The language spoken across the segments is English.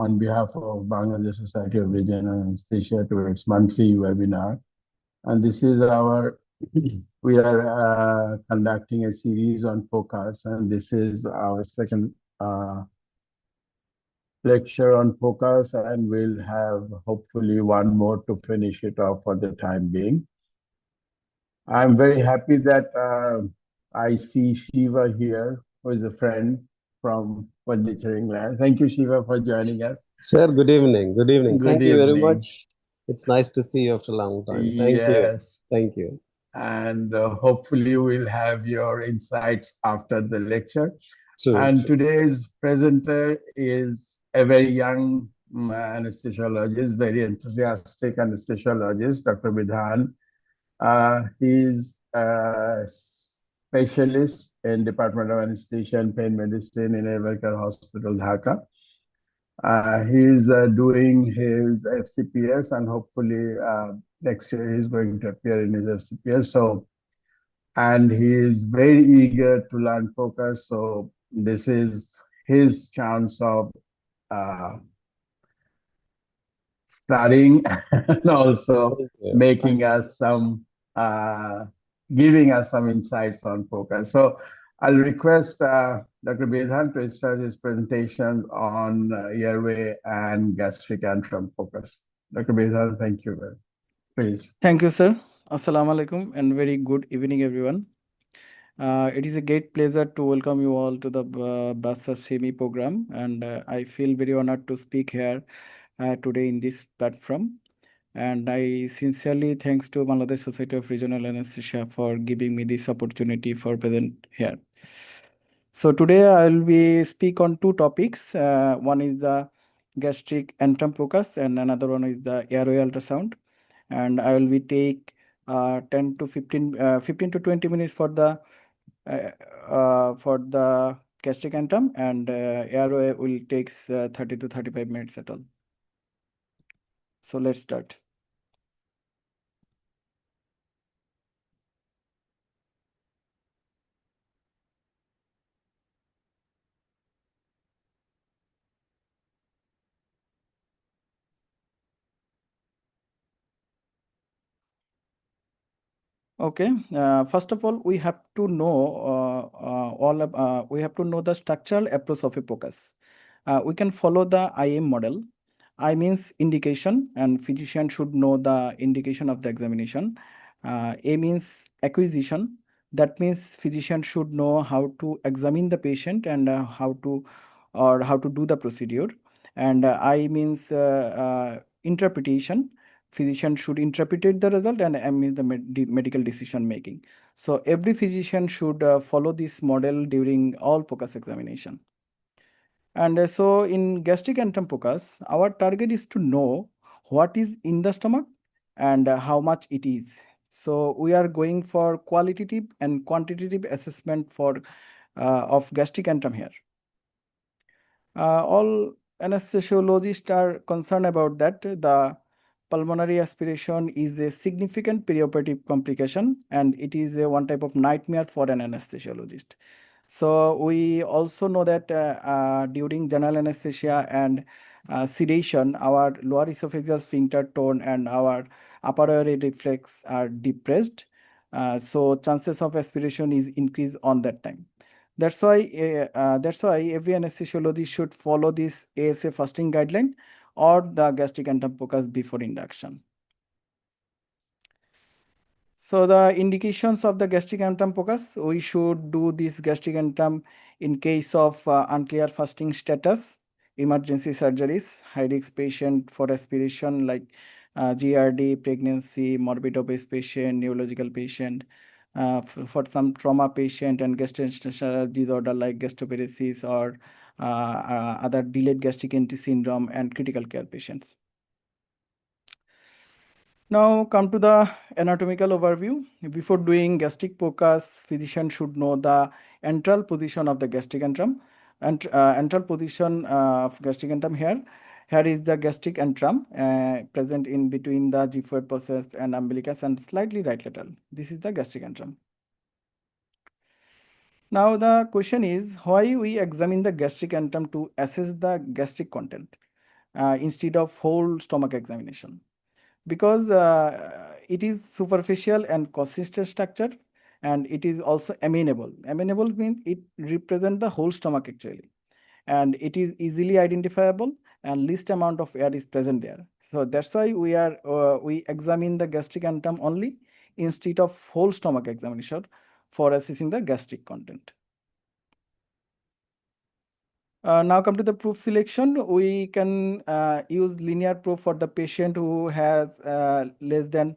on behalf of Bangladesh Society of Regional Anesthesia to its monthly webinar. And this is we are conducting a series on POCUS, and this is our second lecture on POCUS, and we'll have hopefully one more to finish it off for the time being. I'm very happy that I see Shiva here, who is a friend from Furniture England. Thank you, Shiva, for joining us. Sir, good evening. Good evening. Good Thank you very evening. much. It's nice to see you after a long time. Thank you. Yes, Thank you. and hopefully we'll have your insights after the lecture. True, And true. today's presenter is a very young anesthesiologist, very enthusiastic anesthesiologist, Dr. Bidhan. He's a specialist in Department of Anesthesia and Pain Medicine in Evercare Hospital, Dhaka. He's doing his FCPS, and hopefully next year he's going to appear in his FCPS. So, and he is very eager to learn POCUS. So this is his chance of uh, studying and also Thank you. making us some, uh, giving us some insights on POCUS. So I'll request Dr. Bedhan to start his presentation on airway and gastric antrum POCUS. Dr. Bedhan, thank you. Please. Thank you, sir. Assalamu alaikum and very good evening, everyone. It is a great pleasure to welcome you all to the Basa Semi program, and I feel very honored to speak here today in this platform. And I sincerely thanks to Bangladesh Society of Regional Anesthesia for giving me this opportunity for present here. So today I will be speak on two topics. One is the gastric antrum POCUS, and another one is the airway ultrasound. And I will be take 10 to 15 to 20 minutes for the gastric antrum, and airway will takes 30 to 35 minutes at all. So let's start. Okay. First of all, we have to know we have to know the structural approach of a POCUS. We can follow the IM model. I means indication, and physician should know the indication of the examination. A means acquisition. That means physician should know how to examine the patient and how to do the procedure. And I means interpretation. Physician should interpret the result, and M is the medical decision making. So every physician should follow this model during all POCUS examination. And so in gastric antrum POCUS, our target is to know what is in the stomach and how much it is. So we are going for qualitative and quantitative assessment for of gastric antrum here. All anesthesiologists are concerned about that. The pulmonary aspiration is a significant perioperative complication, and it is a one type of nightmare for an anesthesiologist. So we also know that during general anesthesia and sedation, our lower esophageal sphincter tone and our upper airway reflex are depressed. So chances of aspiration is increased on that time. That's why every anesthesiologist should follow this ASA fasting guideline or the gastric antrum POCUS before induction. So the indications of the gastric antrum POCUS, we should do this gastric antrum in case of unclear fasting status, emergency surgeries, high risk patient for aspiration like GRD, pregnancy, morbid obese patient, neurological patient, for some trauma patient and gastrointestinal disorder like gastroparesis or other delayed gastric entry syndrome and critical care patients. Now come to the anatomical overview. Before doing gastric POCUS, physician should know the antral position of the gastric antrum. And antral position of gastric antrum here. Here is the gastric antrum present in between the G4 process and umbilicus and slightly right lateral. This is the gastric antrum. Now the question is why we examine the gastric antrum to assess the gastric content. instead of whole stomach examination, because it is superficial and consistent structure, and it is also amenable. Amenable means it represents the whole stomach actually, and it is easily identifiable, and least amount of air is present there. So that's why we examine the gastric antrum only instead of whole stomach examination for assessing the gastric content. Now come to the proof selection. We can use linear proof for the patient who has less than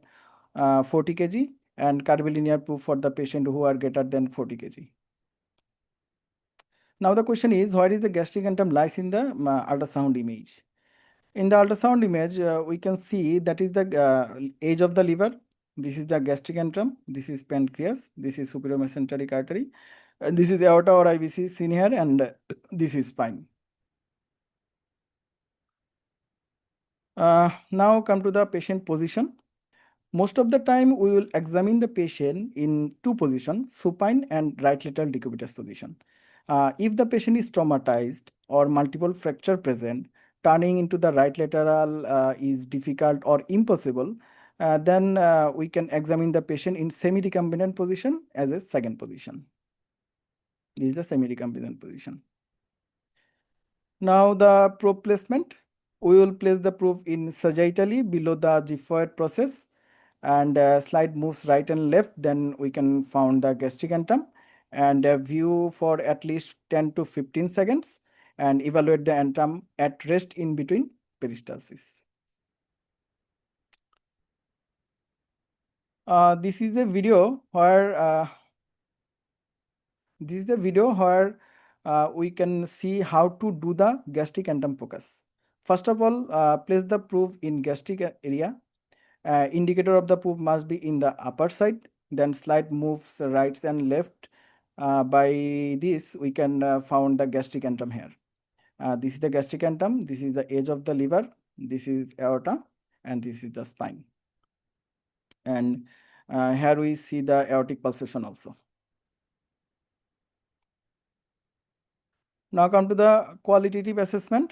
40 kg, and curvilinear proof for the patient who are greater than 40 kg. Now the question is, where is the gastric antrum lies in the ultrasound image? In the ultrasound image, we can see that is the edge of the liver. This is the gastric antrum. This is pancreas. This is superior mesenteric artery. This is aorta or IVC seen here, and this is spine. Now come to the patient position. Most of the time, we will examine the patient in two positions, supine and right lateral decubitus position. If the patient is traumatized or multiple fracture present, turning into the right lateral is difficult or impossible, then we can examine the patient in semi-recumbent position as a second position. This is the semi-recumbent position. Now the probe placement. We will place the probe in sagittally below the xiphoid process, and slide moves right and left, then we can found the gastric antrum, and view for at least 10 to 15 seconds and evaluate the antrum at rest in between peristalsis. This is a video where we can see how to do the gastric antrum POCUS. First of all, place the probe in gastric area. Indicator of the probe must be in the upper side. Then slide moves right and left. By this, we can found the gastric antrum here. This is the gastric antrum. This is the edge of the liver. This is aorta, and this is the spine. And here we see the aortic pulsation also. Now come to the qualitative assessment.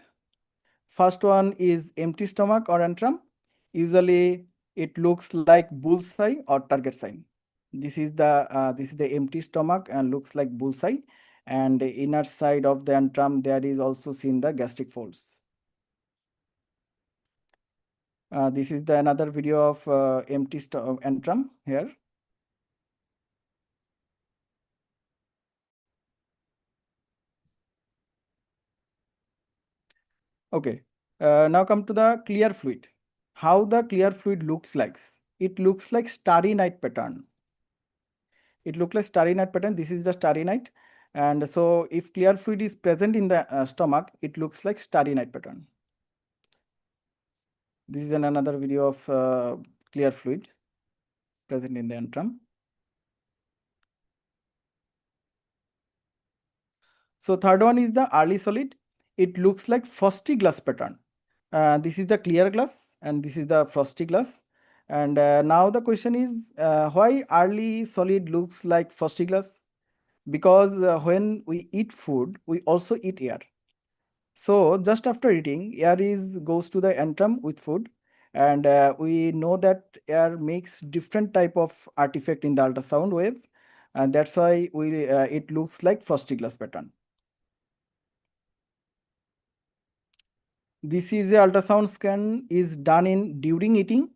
First one is empty stomach or antrum. Usually it looks like bullseye or target sign. This is the empty stomach and looks like bullseye, and the inner side of the antrum there is also seen the gastric folds. This is the another video of empty antrum here. Okay, now come to the clear fluid. How the clear fluid looks like? It looks like starry night pattern. It looks like starry night pattern. This is the starry night, and so if clear fluid is present in the stomach, it looks like starry night pattern. This is another video of clear fluid present in the antrum. So third one is the early solid. It looks like frosty glass pattern. This is the clear glass, and this is the frosty glass. And now the question is, why early solid looks like frosty glass? Because when we eat food, we also eat air. So just after eating, air goes to the antrum with food, and we know that air makes different type of artifact in the ultrasound wave, and that's why it looks like frosty glass pattern. This is a ultrasound scan is done during eating.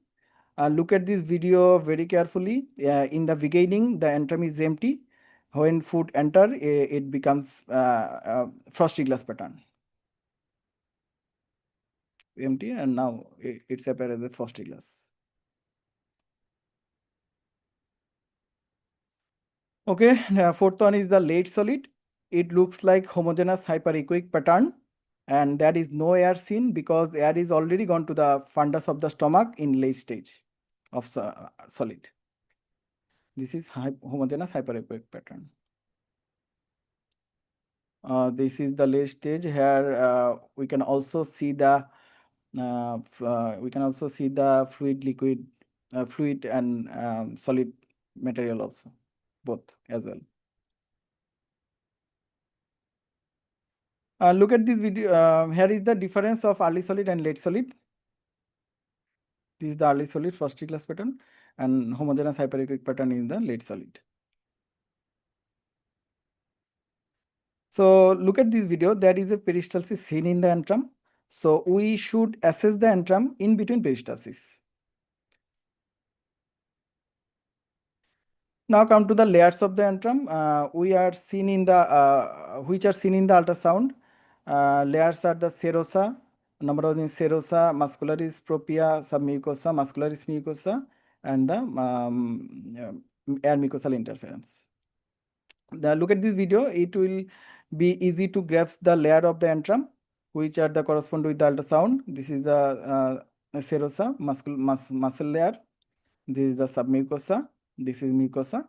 Look at this video very carefully. In the beginning, the antrum is empty. When food enter, it becomes frosty glass pattern. Empty, and now it's appear as a frosty glass. Okay, fourth one is the late solid. It looks like homogeneous hyperechoic pattern, and there is no air seen because air is already gone to the fundus of the stomach in late stage of solid. This is homogeneous hyperechoic pattern. This is the late stage. Here we can also see the fluid, liquid, fluid and solid material also, both as well. Look at this video. Here is the difference of early solid and late solid. This is the early solid first class pattern, and homogeneous hyperechoic pattern in the late solid. So look at this video. There is a peristalsis seen in the antrum. So we should assess the antrum in between peristalsis. Now come to the layers of the antrum. Which are seen in the ultrasound. Layers are the serosa, number of serosa, muscularis propria, submucosa, muscularis mucosa, and the air mucosal interference. Look at this video. It will be easy to grasp the layer of the antrum, which are the correspond with the ultrasound. This is the serosa, muscle layer. This is the submucosa. This is mucosa,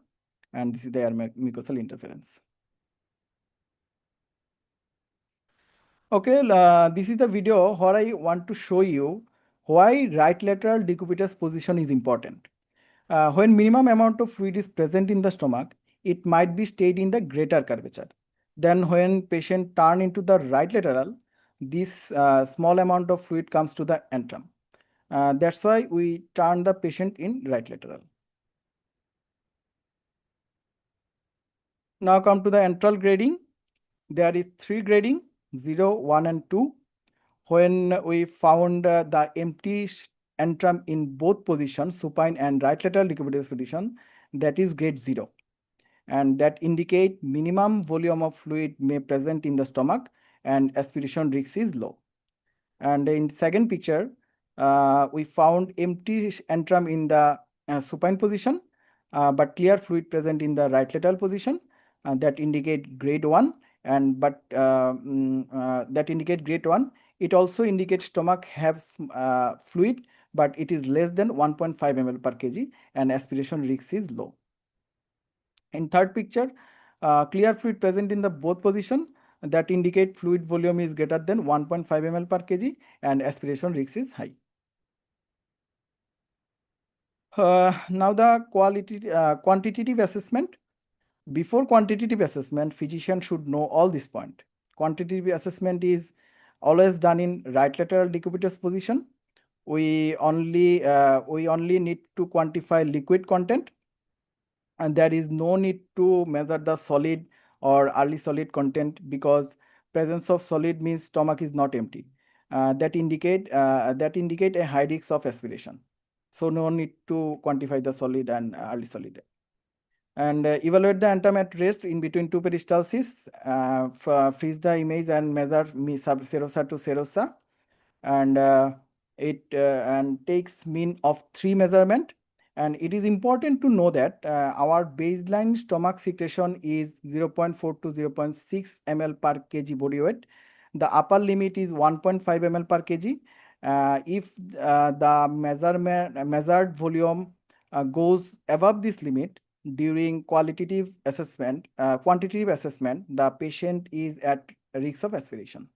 and this is the air mucosal interference. Okay, this is the video where I want to show you why right lateral decubitus position is important. When minimum amount of fluid is present in the stomach, it might be stayed in the greater curvature. Then when patient turn into the right lateral, this small amount of fluid comes to the antrum. That's why we turn the patient in right lateral. Now come to the antral grading. There is 3 grading, 0, 1 and 2. When we found the empty antrum in both positions, supine and right lateral decubitus position, that is grade 0. And that indicate minimum volume of fluid may present in the stomach and aspiration risk is low. And in second picture, we found empty antrum in the supine position, but clear fluid present in the right lateral position, that indicate grade 1. And that indicate grade 1. It also indicates stomach has fluid, but it is less than 1.5 ml per kg and aspiration risk is low. In third picture, clear fluid present in the both position, that indicate fluid volume is greater than 1.5 ml per kg and aspiration risk is high. Now the quantitative assessment. Before quantitative assessment, physician should know all this point. Quantitative assessment is always done in right lateral decubitus position. We only need to quantify liquid content, and there is no need to measure the solid or early solid content, because presence of solid means stomach is not empty. That indicate a high risk of aspiration. So no need to quantify the solid and early solid. And evaluate the antrum at rest in between two peristalsis. Freeze the image and measure serosa to serosa, and it takes mean of 3 measurement. And it is important to know that our baseline stomach secretion is 0.4 to 0.6 ml per kg body weight. The upper limit is 1.5 ml per kg. If the measured volume goes above this limit during quantitative assessment, the patient is at risk of aspiration.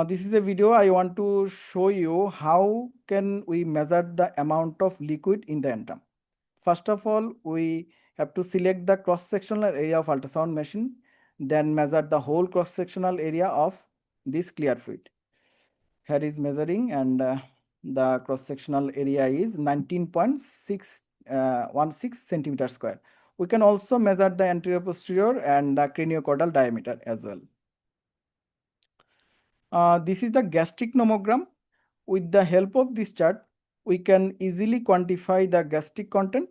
This is a video I want to show you how can we measure the amount of liquid in the antrum. First of all, we have to select the cross-sectional area of ultrasound machine, then measure the whole cross-sectional area of this clear fluid. Here is measuring, and the cross-sectional area is 19.616 centimeter square. We can also measure the anterior posterior and the craniocaudal diameter as well. This is the gastric nomogram. With the help of this chart, we can easily quantify the gastric content.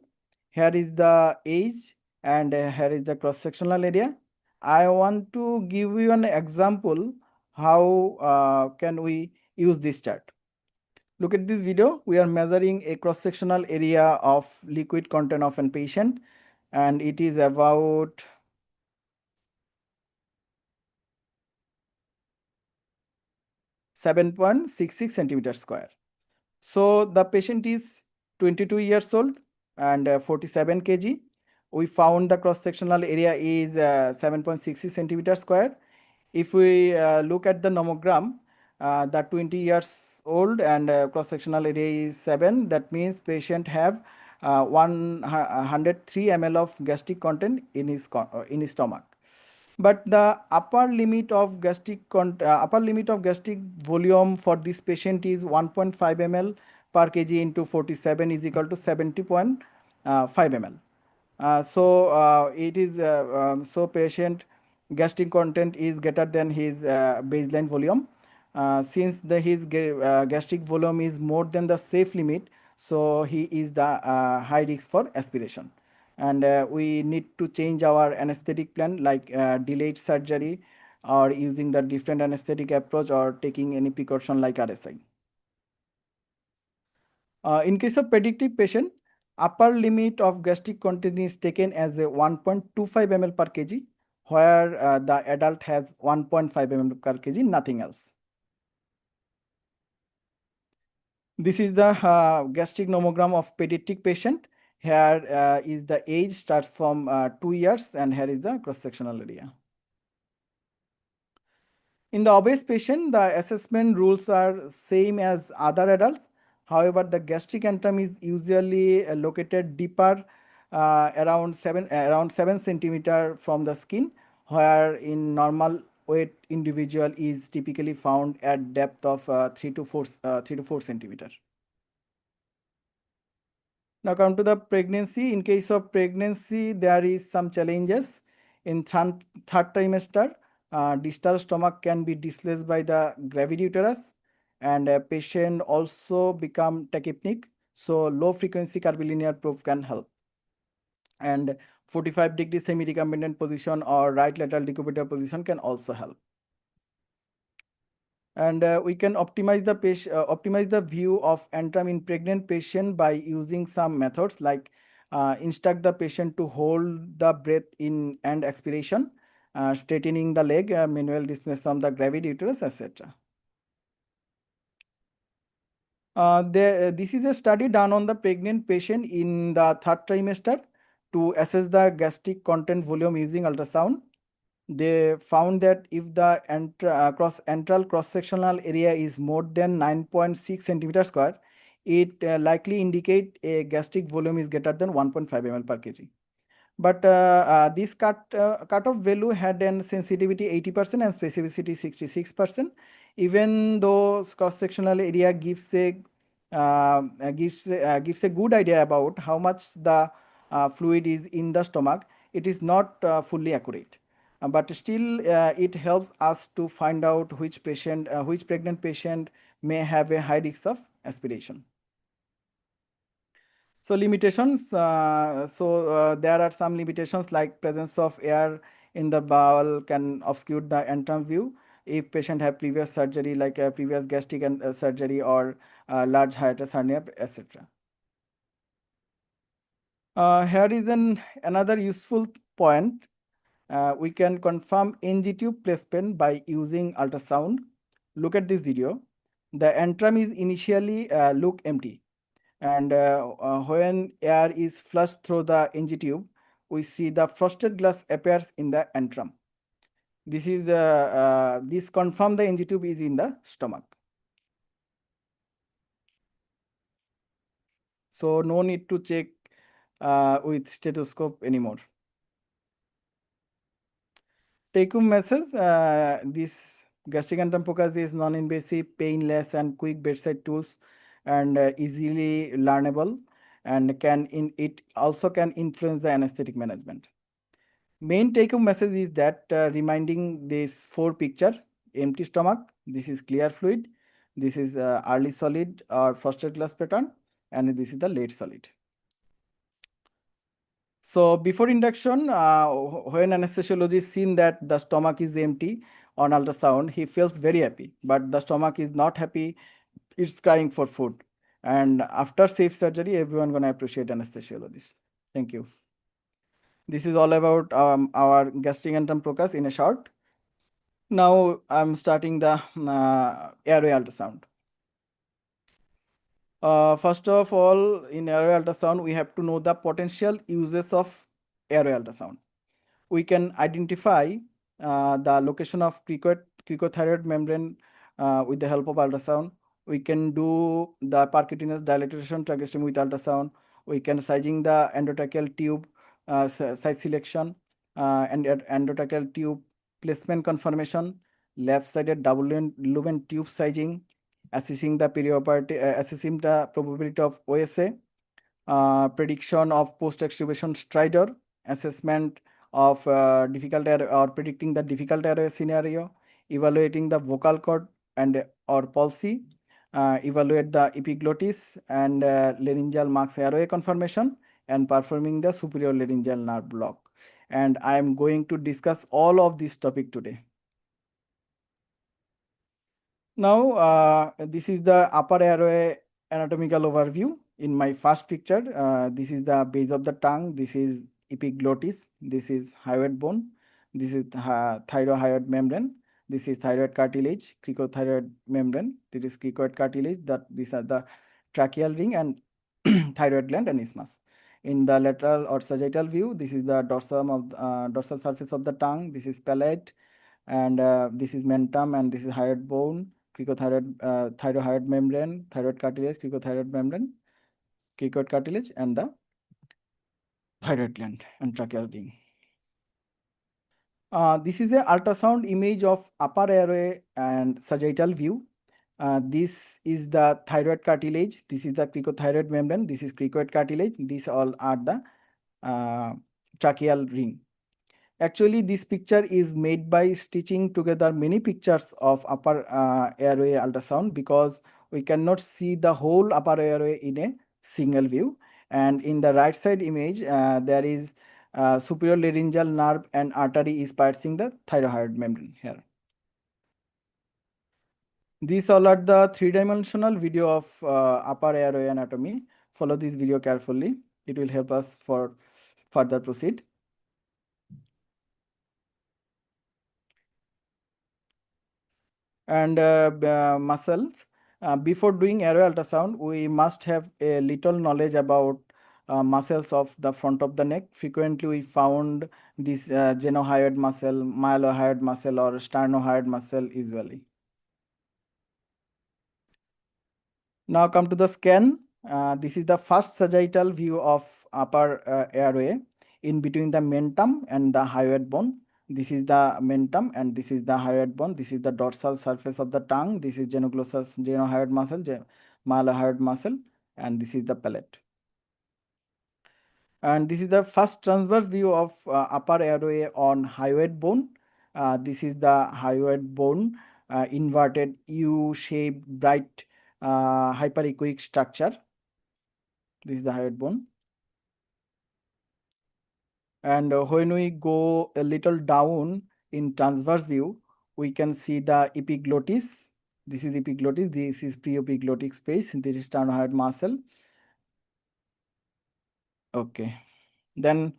Here is the age, and here is the cross-sectional area. I want to give you an example how can we use this chart. Look at this video. We are measuring a cross-sectional area of liquid content of a patient, and it is about 7.66 centimeters square. So the patient is 22 years old and 47 kg. We found the cross-sectional area is 7.66 centimeters square. If we look at the nomogram, the 20 years old and cross-sectional area is 7. That means patient have 103 ml of gastric content in his stomach. But the upper limit of gastric volume for this patient is 1.5 ml per kg into 47 is equal to 70.5 ml. It is so patient gastric content is greater than his baseline volume. Since his gastric volume is more than the safe limit, so he is the high risk for aspiration, and we need to change our anesthetic plan, like delayed surgery or using the different anesthetic approach or taking any precaution like RSI. In case of predictive patient, upper limit of gastric content is taken as a 1.25 ml per kg, where the adult has 1.5 ml per kg, nothing else. This is the gastric nomogram of pediatric patient. Here is the age starts from 2 years, and here is the cross-sectional area. In the obese patient, the assessment rules are same as other adults. However, the gastric antrum is usually located deeper, around 7 centimeter from the skin, where in normal weight individual is typically found at depth of 3 to 4 centimeter. Now come to the pregnancy. In case of pregnancy, there is some challenges. In third trimester, distal stomach can be displaced by the gravid uterus, and a patient also become tachypneic. So low frequency curvilinear probe can help. And 45-degree semi-recumbent position or right lateral decubital position can also help. And we can optimize the view of antrum in pregnant patient by using some methods, like instruct the patient to hold the breath in and expiration, straightening the leg, manual displacement from the gravid uterus, etc. This is a study done on the pregnant patient in the third trimester to assess the gastric content volume using ultrasound. They found that if the antral cross-sectional area is more than 9.6 centimeter square, it likely indicate a gastric volume is greater than 1.5 ml per kg. But this cutoff value had an sensitivity 80% and specificity 66%. Even though cross-sectional area gives a good idea about how much the fluid is in the stomach, it is not fully accurate. But still, it helps us to find out which pregnant patient may have a high risk of aspiration. So limitations. There are some limitations, like presence of air in the bowel can obscure the antrum view if patient have previous surgery, like a previous gastric surgery or large hiatus hernia, etc. Here is another useful point. We can confirm NG tube placement by using ultrasound. Look at this video. The antrum is initially look empty, and when air is flushed through the NG tube, we see the frosted glass appears in the antrum. This confirms the NG tube is in the stomach. So no need to check with stethoscope anymore. Take-home message: this gastric antrum POCUS is non-invasive, painless, and quick bedside tools, and easily learnable, and it also can influence the anesthetic management. Main take-home message is that reminding this 4 picture: empty stomach, this is clear fluid, this is early solid or frosted glass pattern, and this is the late solid. So before induction, when anesthesiologist seen that the stomach is empty on ultrasound, he feels very happy, but the stomach is not happy, it's crying for food. And after safe surgery, everyone gonna appreciate anesthesiologist. Thank you. This is all about our gastric antrum POCUS in a short. Now I'm starting the airway ultrasound. First of all, in airway ultrasound, we have to know the potential uses of airway ultrasound. We can identify the location of cricothyroid membrane with the help of ultrasound. We can do the percutaneous dilatation tracheostomy with ultrasound. We can sizing the endotracheal tube size selection, and endotracheal tube placement confirmation, left-sided double lumen tube sizing, assessing the assessing the probability of OSA, prediction of post-extubation stridor, assessment of difficult or predicting the difficult airway scenario, evaluating the vocal cord and or palsy, evaluate the epiglottis and laryngeal marks airway conformation, and performing the superior laryngeal nerve block. And I am going to discuss all of this topic today. Now, this is the upper airway anatomical overview. In my first picture, this is the base of the tongue, this is epiglottis, this is hyoid bone, this is thyrohyoid membrane, this is thyroid cartilage, cricothyroid membrane, this is cricoid cartilage, these are the tracheal ring and thyroid gland and isthmus. In the lateral or sagittal view, this is the dorsal surface of the tongue, this is palate, and this is mentum, and this is hyoid bone, cricothyroid, thyrohyoid membrane, thyroid cartilage, cricothyroid membrane, cricoid cartilage, and the thyroid gland and tracheal ring. This is a ultrasound image of upper airway and sagittal view. This is the thyroid cartilage, this is the cricothyroid membrane, this is cricoid cartilage, these all are the tracheal ring. Actually, this picture is made by stitching together many pictures of upper airway ultrasound, because we cannot see the whole upper airway in a single view. And in the right side image, there is superior laryngeal nerve and artery is piercing the thyroid membrane here. These all are the three-dimensional video of upper airway anatomy. Follow this video carefully. It will help us for further proceed. And muscles. Before doing airway ultrasound, we must have a little knowledge about muscles of the front of the neck. Frequently, we found this genohyoid muscle, mylohyoid muscle, or sternohyoid muscle usually. Now come to the scan. This is the first sagittal view of upper airway in between the mentum and the hyoid bone. This is the mentum and this is the hyoid bone. This is the dorsal surface of the tongue. This is genoglossus, genohyoid muscle, mylohyoid muscle, and this is the palate. And this is the first transverse view of upper airway on hyoid bone. This is the hyoid bone, inverted U-shaped, bright hyperechoic structure. This is the hyoid bone. And when we go a little down in transverse view, we can see the epiglottis. This is epiglottis, this is preepiglottic space, this is sternohyoid muscle. Okay. Then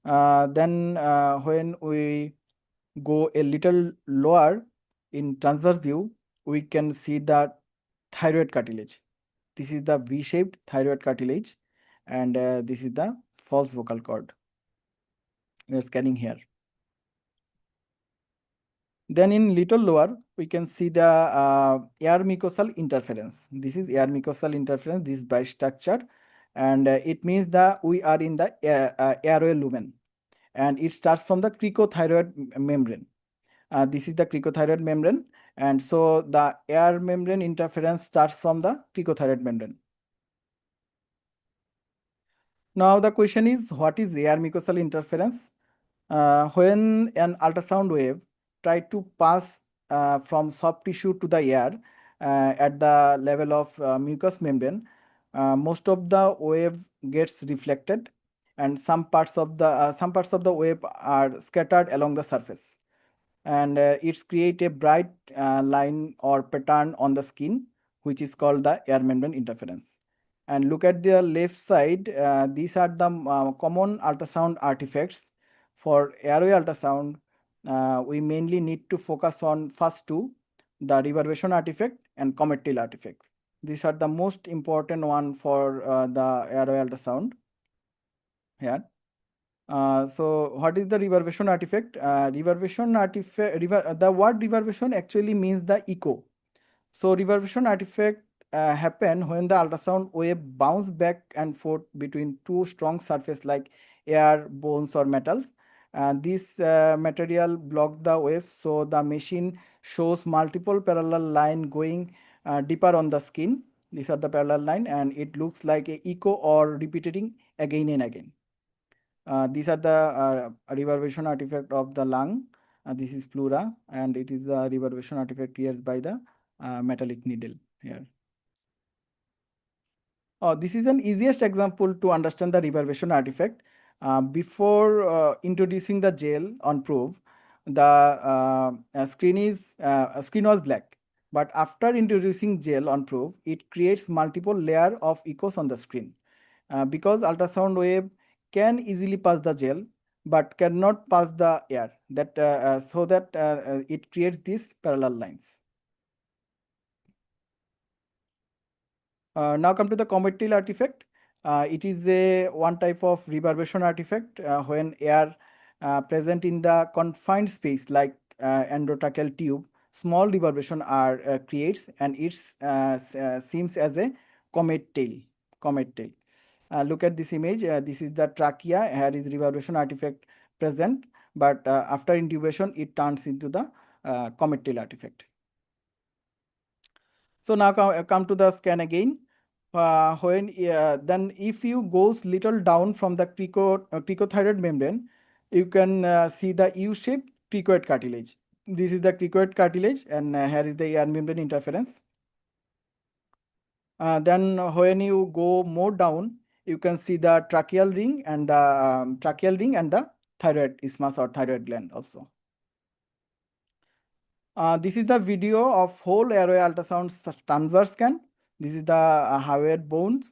when we go a little lower in transverse view, we can see the thyroid cartilage. This is the V-shaped thyroid cartilage, and this is the false vocal cord. We are scanning here. Then in little lower, we can see the air mucosal interference. This is air mucosal interference, this by structure, and it means that we are in the airway lumen, and it starts from the cricothyroid membrane. This is the cricothyroid membrane, and so the air membrane interference starts from the cricothyroid membrane. Now the question is, what is air mucosal interference? When an ultrasound wave try to pass from soft tissue to the air at the level of mucous membrane, most of the wave gets reflected, and some parts of the wave are scattered along the surface, and it's create a bright line or pattern on the skin, which is called the air membrane interference. And look at the left side, these are the common ultrasound artifacts. For airway ultrasound, we mainly need to focus on first two, the reverbation artifact and comet tail artifact. These are the most important one for the airway ultrasound here. So what is the reverbation artifact? Reverbation artifact, the word reverbation actually means the echo. So reverbation artifact happen when the ultrasound wave bounce back and forth between two strong surfaces like air, bones, or metals. This material block the waves, so the machine shows multiple parallel line going deeper on the skin. These are the parallel line, and it looks like a echo or repeating again and again. These are the reverberation artifact of the lung. This is pleura, and it is the reverberation artifact created by the metallic needle here. This is an easiest example to understand the reverberation artifact. Before introducing the gel on probe, the screen was black. But after introducing gel on probe, it creates multiple layer of echoes on the screen. Because ultrasound wave can easily pass the gel, but cannot pass the air. So that it creates these parallel lines. Now come to the comet tail artifact. It is one type of reverberation artifact when air present in the confined space like endotracheal tube, small reverberation are creates, and it seems as a comet tail. Look at this image. This is the trachea. Here is reverberation artifact present, but after intubation, it turns into the comet tail artifact. So now come to the scan again. Then if you goes little down from the cricothyroid membrane, you can see the U-shaped cricoid cartilage. This is the cricoid cartilage, and here is the air membrane interference. Then when you go more down, you can see the tracheal ring and the thyroid isthmus or thyroid gland also. This is the video of whole airway ultrasound transverse scan. This is the hyoid bones.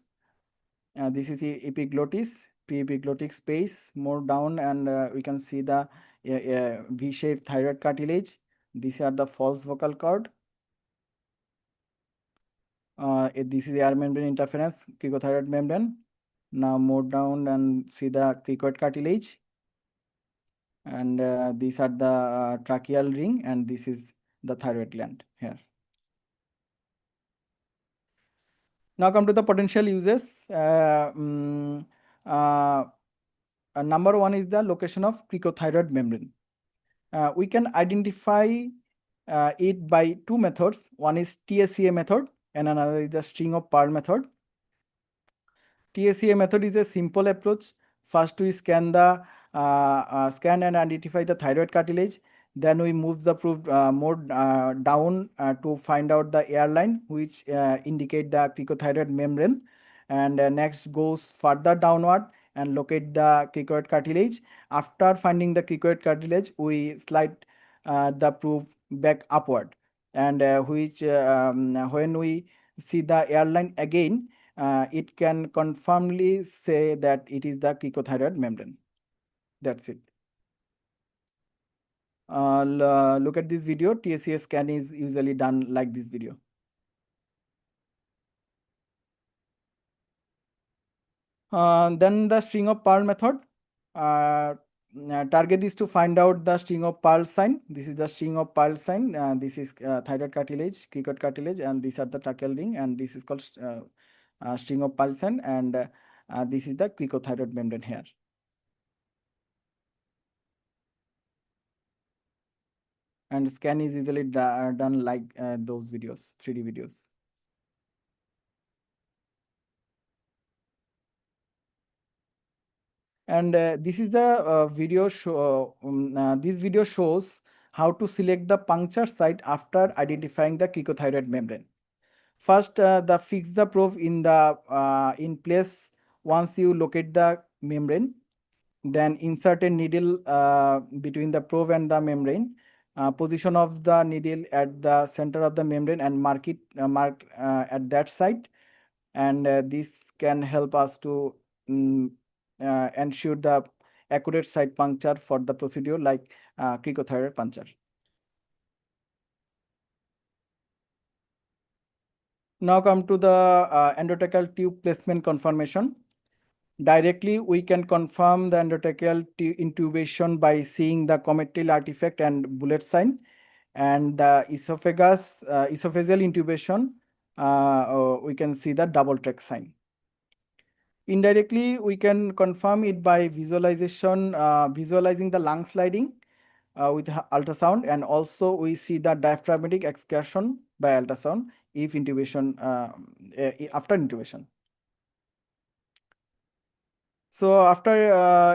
This is the epiglottis, pre-epiglottic space. More down, and we can see the V-shaped thyroid cartilage. These are the false vocal cord. This is the air membrane interference, cricothyroid membrane. Now more down and see the cricoid cartilage. And these are the tracheal ring, and this is the thyroid gland here. Now come to the potential uses. Number one is the location of cricothyroid membrane. We can identify it by two methods. One is TSCA method, and another is the string of pearl method. TSCA method is a simple approach. First, we scan and identify the thyroid cartilage. Then we move the probe more down to find out the airline, which indicate the cricothyroid membrane. And next goes further downward and locate the cricoid cartilage. After finding the cricoid cartilage, we slide the probe back upward. And when we see the airline again, it can confirmly say that it is the cricothyroid membrane. That's it. Look at this video. TSCA scan is usually done like this video. Then the string of pearl method. Target is to find out the string of pearl sign. This is the string of pearl sign. This is thyroid cartilage, cricoid cartilage, and these are the tracheal ring, and this is called string of pearl sign, and this is the cricothyroid membrane here. And scan is usually done like those videos, 3D videos. And this is the video show. This video shows how to select the puncture site after identifying the cricothyroid membrane. First, fix the probe in place. Once you locate the membrane, then insert a needle between the probe and the membrane. Position of the needle at the center of the membrane and mark at that site. And this can help us to ensure the accurate site puncture for the procedure like cricothyroid puncture. Now come to the endotracheal tube placement confirmation. Directly, we can confirm the endotracheal intubation by seeing the comet tail artifact and bullet sign, and the esophageal intubation we can see the double track sign. Indirectly, we can confirm it by visualization, visualizing the lung sliding with ultrasound, and also we see the diaphragmatic excursion by ultrasound if intubation, after intubation. So after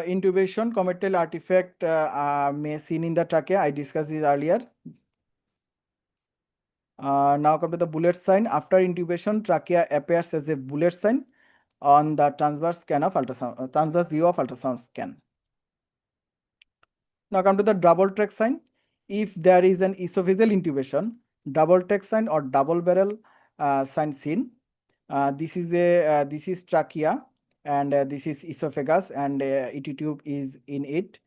intubation, cometal artifact may seen in the trachea. I discussed this earlier. Now come to the bullet sign. After intubation, trachea appears as a bullet sign on the transverse scan of ultrasound, transverse view of ultrasound scan. Now come to the double track sign. If there is an esophageal intubation, double track sign or double barrel sign seen. This is trachea, and this is esophagus, and ET tube is in it.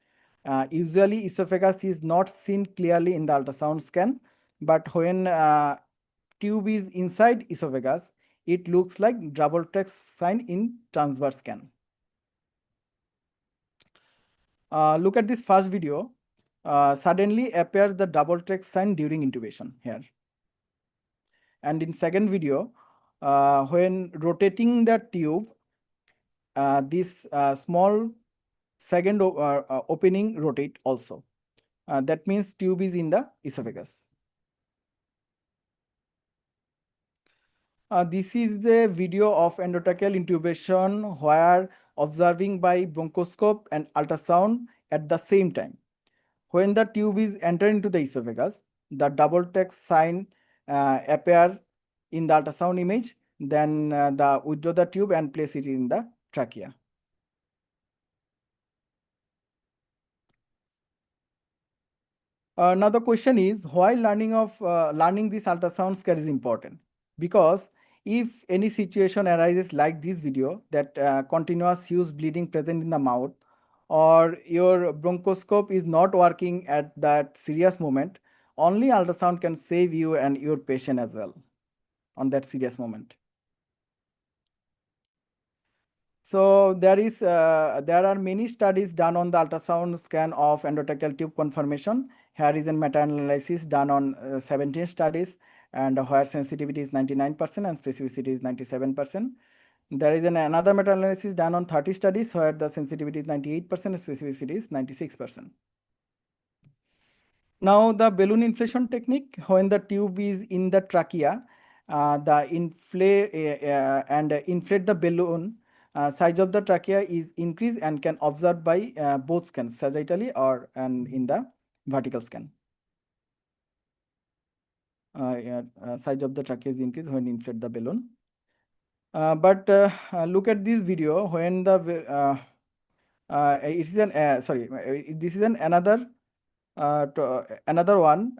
Usually esophagus is not seen clearly in the ultrasound scan, but when tube is inside esophagus, it looks like double track sign in transverse scan. Look at this first video. Suddenly appears the double track sign during intubation here. And in second video, when rotating the tube, this small second opening rotate also. That means tube is in the esophagus. This is the video of endotracheal intubation where observing by bronchoscope and ultrasound at the same time. When the tube is entering into the esophagus, the double track sign appear in the ultrasound image. Then withdraw the tube and place it in the trachea. Now the question is why learning this ultrasound scan is important, because if any situation arises like this video, that continuous huge bleeding present in the mouth, or your bronchoscope is not working at that serious moment, only ultrasound can save you and your patient as well on that serious moment. So there are many studies done on the ultrasound scan of endotracheal tube conformation. Here is a meta-analysis done on 17 studies, and where sensitivity is 99% and specificity is 97%. There is another meta-analysis done on 30 studies where the sensitivity is 98% and specificity is 96%. Now the balloon inflation technique, when the tube is in the trachea, inflate the balloon. Size of the trachea is increased and can observed by both scans, sagittally or in the vertical scan. Size of the trachea is increased when inflate the balloon. But look at this video when the this is another one,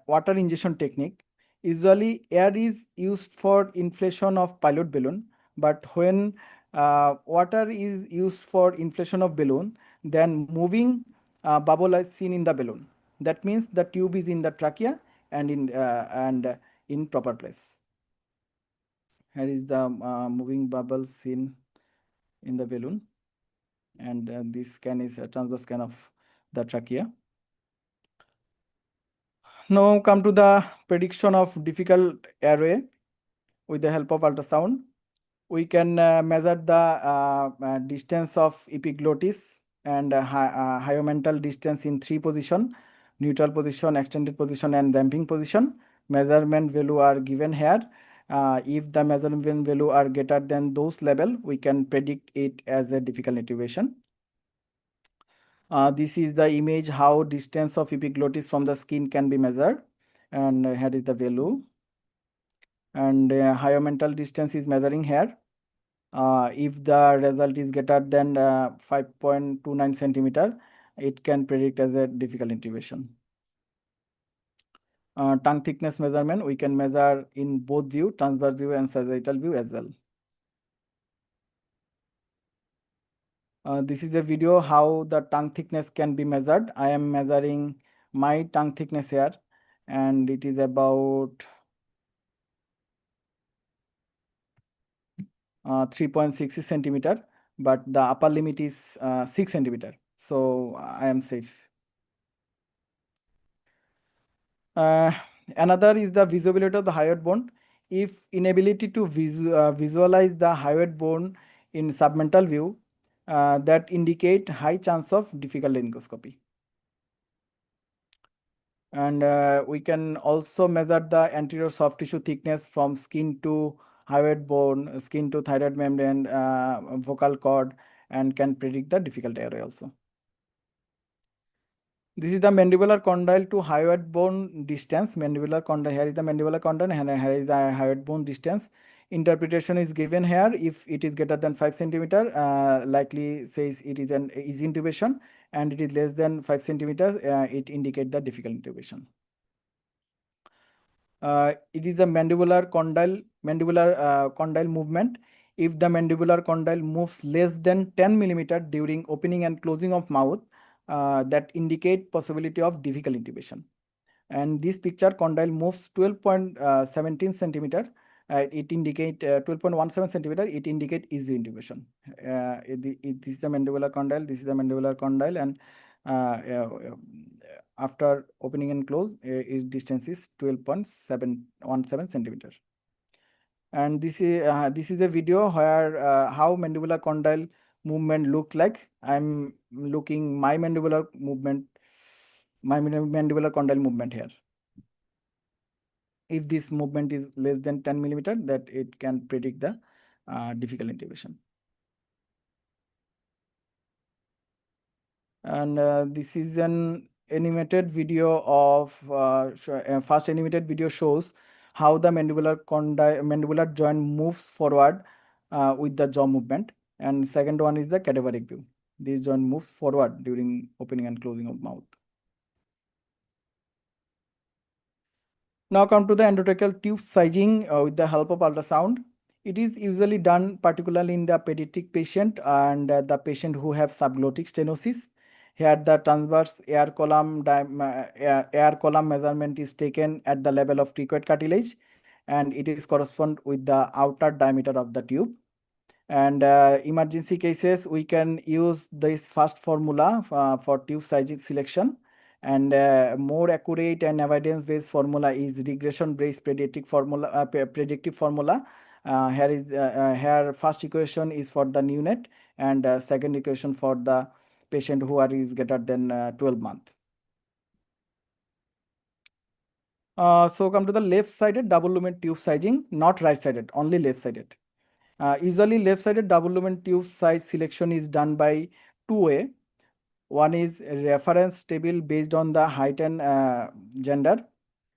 water injection technique. Usually air is used for inflation of pilot balloon, but when water is used for inflation of balloon, then moving bubble is seen in the balloon. That means the tube is in the trachea and in proper place. Here is the moving bubble seen in the balloon, and this scan is a transverse scan of the trachea. Now come to the prediction of difficult airway with the help of ultrasound. We can measure the distance of epiglottis and hyomental distance in 3 position: neutral position, extended position, and damping position. Measurement value are given here. If the measurement value are greater than those level, we can predict it as a difficult intubation. This is the image how distance of epiglottis from the skin can be measured, and here is the value. And hyomental distance is measuring here. If the result is greater than 5.29 centimeter, it can predict as a difficult intubation. Tongue thickness measurement, we can measure in both view, transverse view and sagittal view as well. This is a video how the tongue thickness can be measured. I am measuring my tongue thickness here, and it is about 3.6 centimeter, but the upper limit is 6 centimeter. So I am safe. Another is the visibility of the hyoid bone. if inability to visualize the hyoid bone in submental view, that indicate high chance of difficult laryngoscopy. And we can also measure the anterior soft tissue thickness from skin to hyoid bone, skin to thyroid membrane, vocal cord, and can predict the difficult airway also. This is the mandibular condyle to hyoid bone distance. Mandibular condyle, here is the mandibular condyle and here is the hyoid bone distance. Interpretation is given here. If it is greater than 5 centimeter, likely says it is an easy intubation, and it is less than 5 centimeters, it indicates the difficult intubation. It is a mandibular condyle movement. If the mandibular condyle moves less than 10 millimeter during opening and closing of mouth, that indicate possibility of difficult intubation. And this picture condyle moves 12.17 centimeter. It indicate 12.17 centimeter. It indicate easy intubation. This is the mandibular condyle. This is the mandibular condyle, and after opening and close, its distance is 12.717 centimeter. And this is a video where how mandibular condyle movement look like. I'm looking my mandibular movement, my mandibular condyle movement here. If this movement is less than 10 millimeter, that it can predict the difficult intubation. And this is an animated video of first animated video shows how the mandibular joint moves forward with the jaw movement, and second one is the cadaveric view. This joint moves forward during opening and closing of mouth. Now come to the endotracheal tube sizing with the help of ultrasound. It is usually done particularly in the pediatric patient and the patient who have subglottic stenosis. Here the transverse air column measurement is taken at the level of cricoid cartilage, and it is correspond with the outer diameter of the tube. And emergency cases, we can use this first formula for tube sizing selection. And more accurate and evidence-based formula is regression-based predictive formula. Here first equation is for the neonate, and second equation for the patient who is greater than 12 months. So come to the left-sided double lumen tube sizing, not right-sided, only left-sided. Usually left-sided double lumen tube size selection is done by two way. One is reference table based on the height and gender,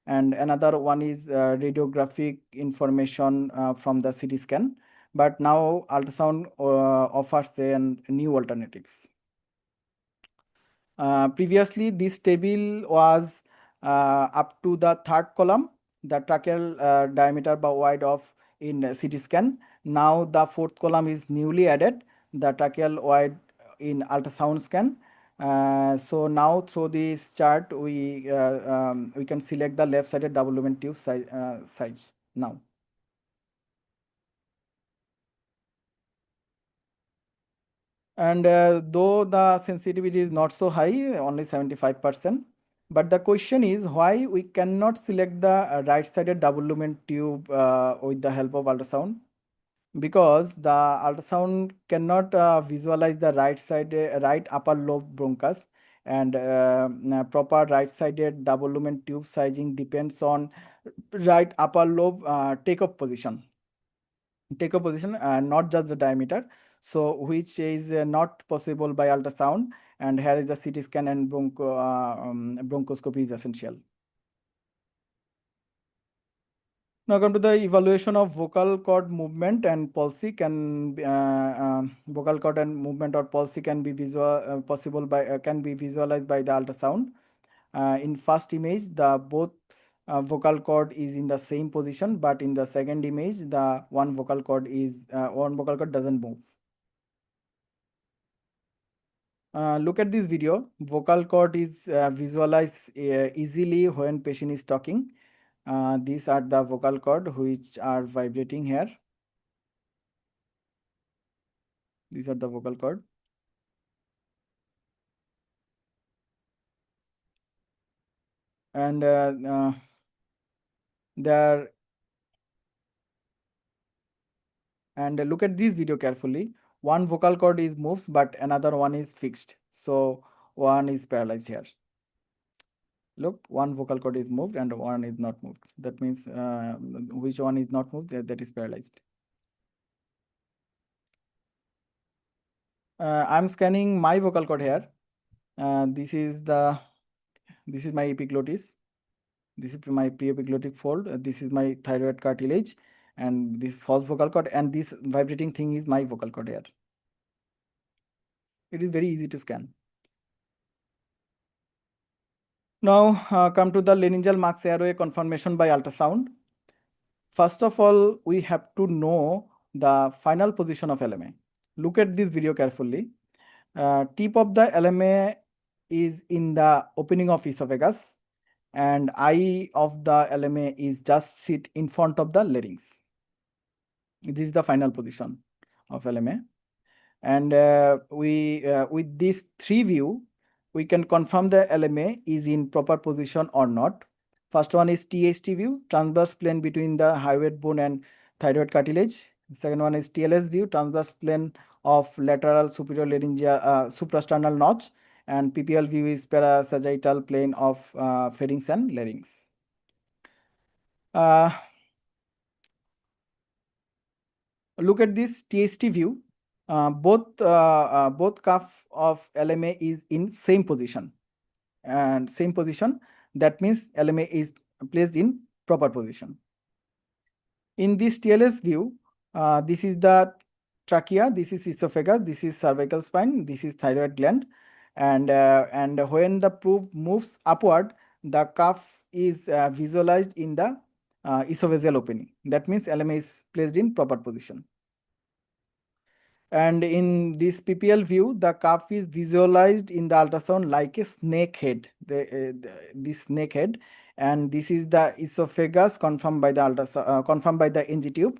and another one is radiographic information from the CT scan. But now ultrasound offers new alternatives. Previously, this table was up to the third column, the tracheal diameter by wide of in CT scan. Now the fourth column is newly added, the tracheal wide in ultrasound scan. So now through this chart, we can select the left-sided double lumen tube size now. And though the sensitivity is not so high, only 75%, but the question is why we cannot select the right-sided double lumen tube with the help of ultrasound? Because the ultrasound cannot visualize the right upper lobe bronchus, and proper right-sided double lumen tube sizing depends on right upper lobe takeoff position, not just the diameter. So which is not possible by ultrasound, and here is the CT scan and bronchoscopy is essential. Now come to the evaluation of vocal cord movement and palsy. Vocal cord and movement or palsy can be can be visualized by the ultrasound. In first image, the both vocal cord is in the same position, but in the second image, the one vocal cord doesn't move. Look at this video. Vocal cord is visualized easily when patient is talking. These are the vocal cord which are vibrating here. These are the vocal cord. And And look at this video carefully. One vocal cord is moves, but another one is fixed. So one is paralyzed here. Look, one vocal cord is moved and one is not moved. That means which one is not moved, that is paralyzed. I'm scanning my vocal cord here. This is my epiglottis. This is my preepiglottic fold. This is my thyroid cartilage, and this false vocal cord, and this vibrating thing is my vocal cord here. It is very easy to scan. Now come to the laryngeal max airway confirmation by ultrasound. First of all, we have to know the final position of LMA. Look at this video carefully. Tip of the LMA is in the opening of esophagus, and eye of the LMA is just sit in front of the larynx. This is the final position of LMA. And with this 3 view, we can confirm the LMA is in proper position or not. First one is THT view, transverse plane between the hyoid bone and thyroid cartilage. Second one is TLS view, transverse plane of lateral superior laryngeal suprasternal notch, and PPL view is parasagittal plane of pharynx and larynx. Look at this THT view. Both cuff of LMA is in same position, and same position. That means LMA is placed in proper position. In this TLS view, this is the trachea, this is esophagus, this is cervical spine, this is thyroid gland, and when the probe moves upward, the cuff is visualized in the esophageal opening. That means LMA is placed in proper position. And in this PPL view, the cuff is visualized in the ultrasound like a snake head, this snake head, and this is the esophagus confirmed by the confirmed by the NG tube.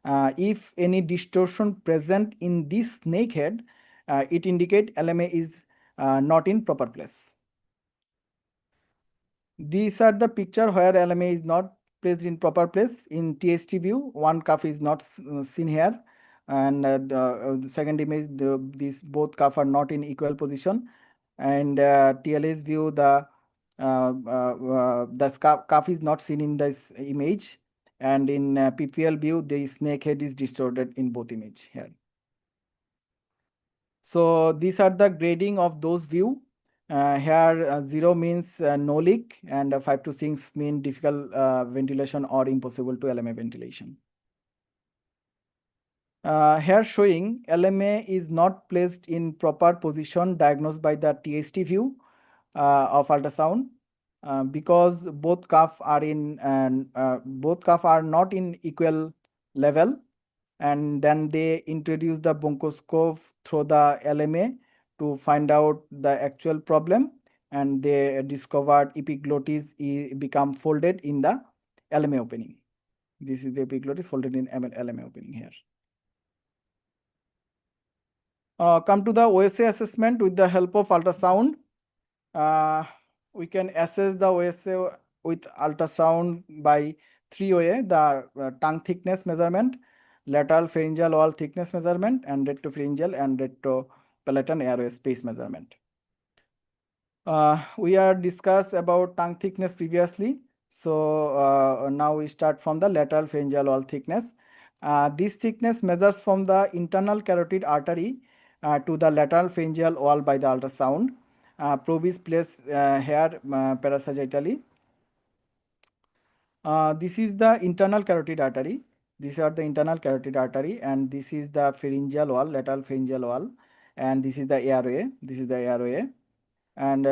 If any distortion present in this snake head, it indicate LMA is not in proper place. These are the picture where LMA is not placed in proper place. In THT view, one cuff is not seen here, and the second image, these both cuff are not in equal position. And TLS view, the cuff is not seen in this image, and in PPL view, the snake head is distorted in both image here. So these are the grading of those view. Here 0 means no leak, and 5 to 6 mean difficult ventilation or impossible to LMA ventilation. Here showing LMA is not placed in proper position diagnosed by the THT view of ultrasound because both cuff are not in equal level, and then they introduce the bronchoscope through the LMA to find out the actual problem, and they discovered epiglottis become folded in the LMA opening. This is the epiglottis folded in LMA opening here. Come to the OSA assessment with the help of ultrasound. We can assess the OSA with ultrasound by 3 ways: the tongue thickness measurement, lateral pharyngeal wall thickness measurement, and retropharyngeal and retropalatal airway space measurement. We are discussed about tongue thickness previously. So now we start from the lateral pharyngeal wall thickness. This thickness measures from the internal carotid artery to the lateral pharyngeal wall by the ultrasound. Probe is placed here parasagittally. This is the internal carotid artery. These are the internal carotid artery, and this is the pharyngeal wall, lateral pharyngeal wall, and this is the airway. This is the airway, and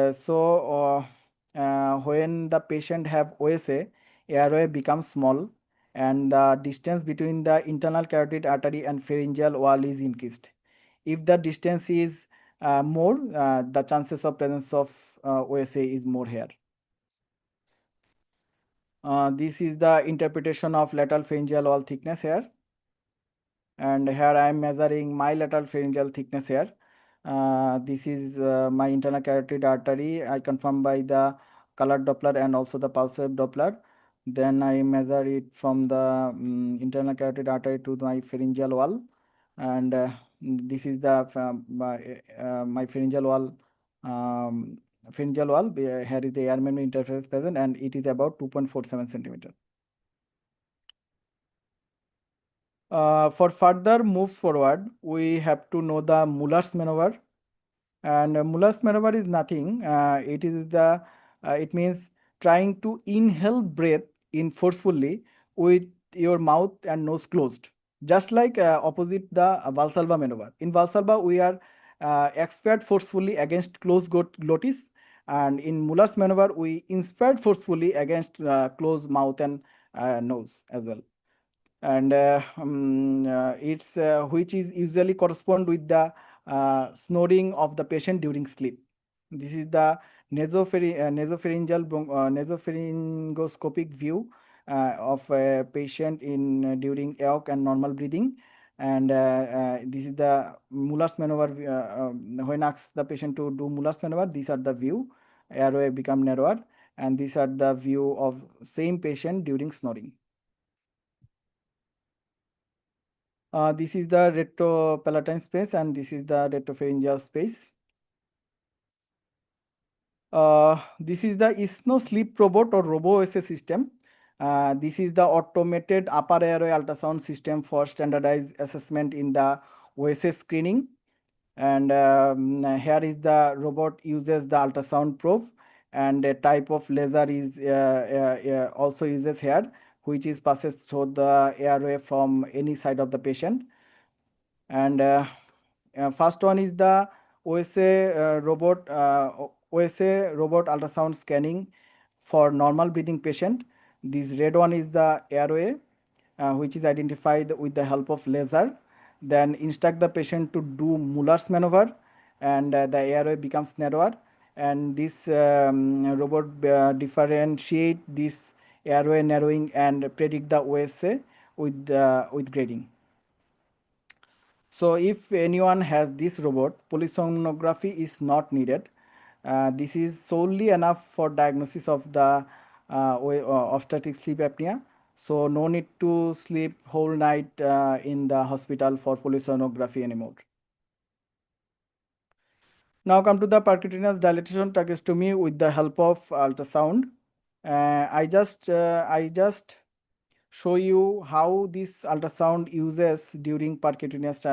when the patient have OSA, airway becomes small, and the distance between the internal carotid artery and pharyngeal wall is increased. If the distance is more, the chances of presence of OSA is more here. This is the interpretation of lateral pharyngeal wall thickness here, and here I am measuring my lateral pharyngeal thickness here. This is my internal carotid artery. I confirm by the colored Doppler and also the pulse wave Doppler. Then I measure it from the internal carotid artery to my pharyngeal wall, and this is the my pharyngeal wall. Here is the air membrane interface present, and it is about 2.47 centimeter. For further moves forward, we have to know the Muller's maneuver. And Muller's maneuver is nothing. It means trying to inhale breath in forcefully with your mouth and nose closed. Just like opposite the Valsalva maneuver. In Valsalva, we are expired forcefully against closed glottis, and in Muller's maneuver, we inspired forcefully against closed mouth and nose as well. And it's which is usually correspond with the snoring of the patient during sleep. This is the nasopharyngoscopic view of a patient in during EOC and normal breathing. And this is the Muller's maneuver. When asked the patient to do Muller's maneuver, these are the view. Airway become narrower, and these are the view of same patient during snoring. This is the retropalatine space, and this is the retropharyngeal space. This is the ISNO sleep robot or RoboOSA system. This is the automated upper airway ultrasound system for standardized assessment in the OSA screening. And here is the robot uses the ultrasound probe, and a type of laser is also uses here, which is passes through the airway from any side of the patient. And first one is the OSA robot ultrasound scanning for normal breathing patient. This red one is the airway, which is identified with the help of laser. Then instruct the patient to do Muller's maneuver, and the airway becomes narrower. And this robot differentiate this airway narrowing and predict the OSA with grading. So if anyone has this robot, polysomnography is not needed. This is solely enough for diagnosis of the obstetric sleep apnea. So no need to sleep whole night in the hospital for polysomnography anymore. Now come to the percutaneous dilatation tracheostomy with the help of ultrasound. I just show you how this ultrasound uses during percutaneous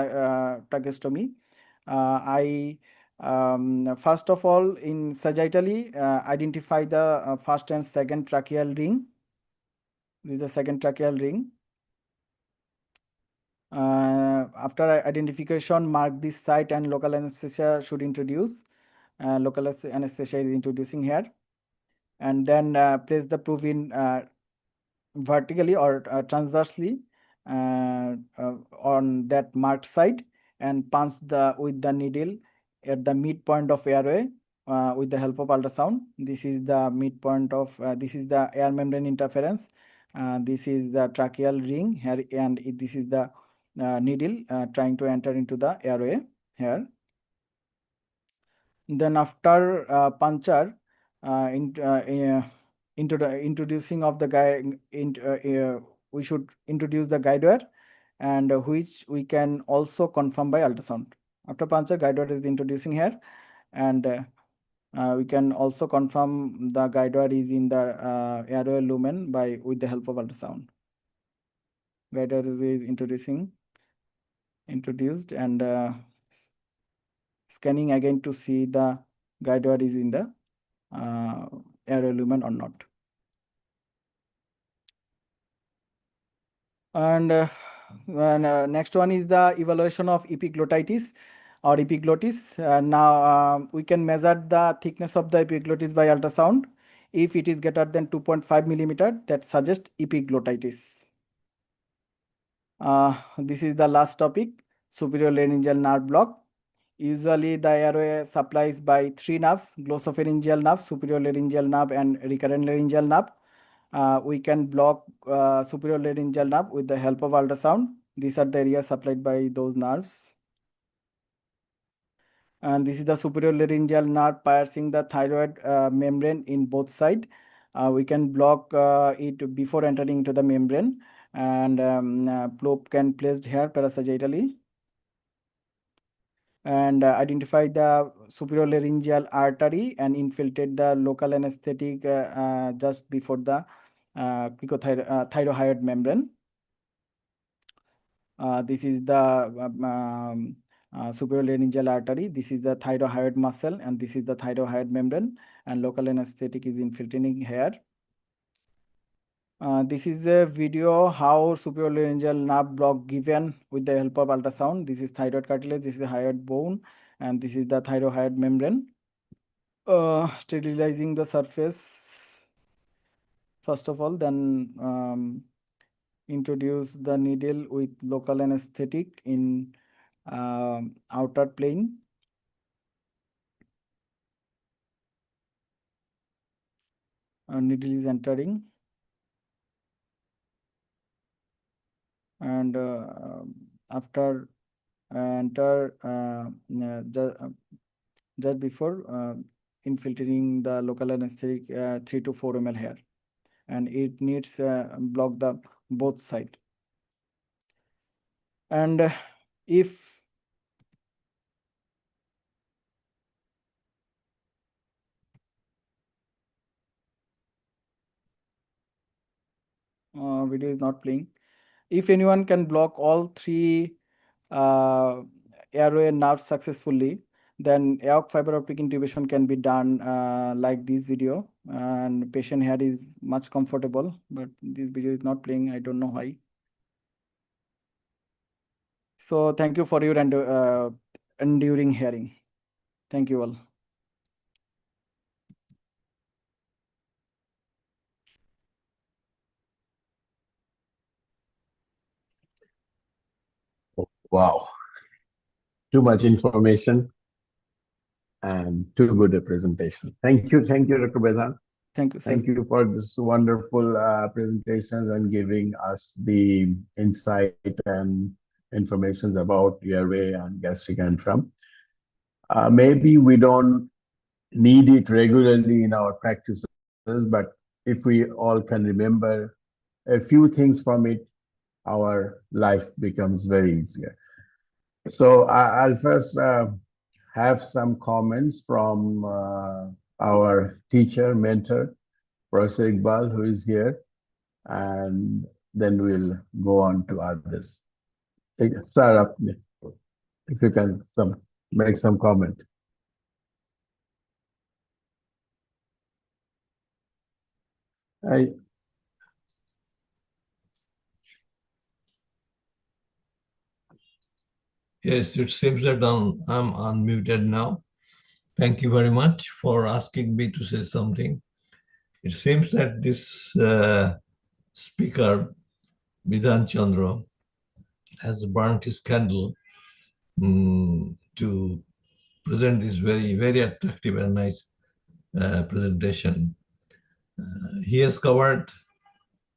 tracheostomy. I first of all, in sagittally, identify the first and second tracheal ring. This is the second tracheal ring. After identification, mark this site and local anesthesia should introduce. Local anesthesia is introducing here. And then place the probe in vertically or transversely on that marked site, and punch with the needle at the midpoint of airway with the help of ultrasound. This is the midpoint of this is the air membrane interference. This is the tracheal ring here, and this is the needle trying to enter into the airway here. Then after puncture, introducing of the guide, we should introduce the guide wire, and which we can also confirm by ultrasound. After puncture, guide wire is introducing here, and we can also confirm the guide wire is in the airway lumen with the help of ultrasound. Guide wire is introduced, and scanning again to see the guide wire is in the airway lumen or not. And next one is the evaluation of epiglottitis or epiglottis. Now we can measure the thickness of the epiglottis by ultrasound. If it is greater than 2.5 millimeter, that suggests epiglottitis. This is the last topic, superior laryngeal nerve block. Usually the airway supplies by three nerves: glossopharyngeal nerve, superior laryngeal nerve, and recurrent laryngeal nerve. We can block superior laryngeal nerve with the help of ultrasound. These are the areas supplied by those nerves. And this is the superior laryngeal nerve piercing the thyroid membrane in both sides. We can block it before entering into the membrane, and probe can placed here parasagittally, and identify the superior laryngeal artery and infiltrate the local anesthetic just before the thyroid membrane. This is the superior laryngeal artery. This is the thyroid muscle, and this is the thyroid membrane, and local anesthetic is infiltrating here. This is a video how superior laryngeal nerve block given with the help of ultrasound. This is thyroid cartilage, this is the hyoid bone, and this is the thyroid membrane. Sterilizing the surface first of all, then introduce the needle with local anesthetic in outer plane. Needle is entering, and after enter just before infiltrating the local anesthetic 3 to 4 ml here, and it needs block the both side. And if video is not playing, if anyone can block all three airway nerves successfully, then AOC fiber optic intubation can be done like this video, and patient here is much comfortable, but this video is not playing. I don't know why. So thank you for your enduring hearing. Thank you all. Wow. Too much information and too good a presentation. Thank you, Dr. Vedant. Thank you, sir. Thank you for this wonderful presentation and giving us the insight and information about airway and gastric antrum. Maybe we don't need it regularly in our practices, but if we all can remember a few things from it, our life becomes very easier. So I'll first have some comments from our teacher, mentor, Professor Iqbal, who is here, and then we'll go on to others. Sir, if you can make some comment. Yes, it seems that I'm unmuted now. Thank you very much for asking me to say something. It seems that this speaker, Bidhan Chandra, has burnt his candle to present this very, very attractive and nice presentation. He has covered,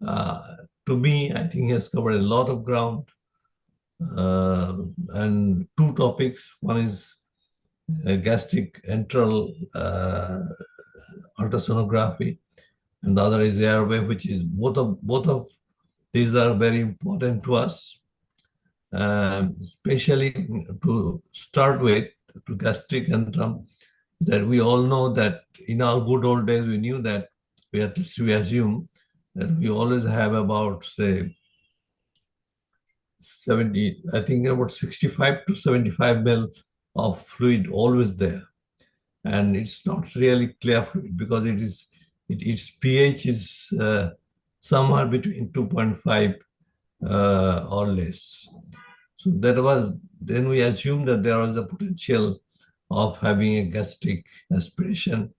to me, I think he has covered a lot of ground, and two topics. One is gastric antral ultrasonography, and the other is airway, which is both of these are very important to us, especially to start with, to gastric antrum, that we all know that in our good old days, we knew that we assume that we always have about, say, 70, I think about 65 to 75 ml of fluid always there. And it's not really clear fluid because its pH is somewhere between 2.5 or less. So then we assumed that there was a potential of having a gastric aspiration,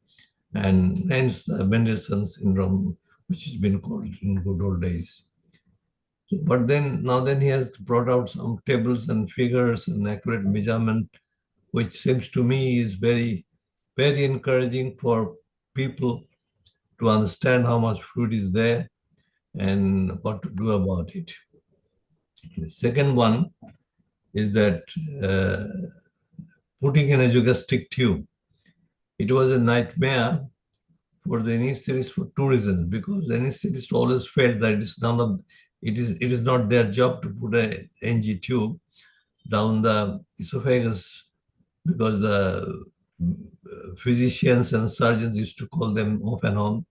and hence the Mendelssohn syndrome, which has been called in good old days. But now he has brought out some tables and figures and accurate measurement, which seems to me is very, very encouraging for people to understand how much fluid is there and what to do about it. The second one is that putting in a gastric tube, it was a nightmare for the anesthetist for two reasons. Because the anesthetist always felt that it is not their job to put a NG tube down the esophagus, because the physicians and surgeons used to call them off and on.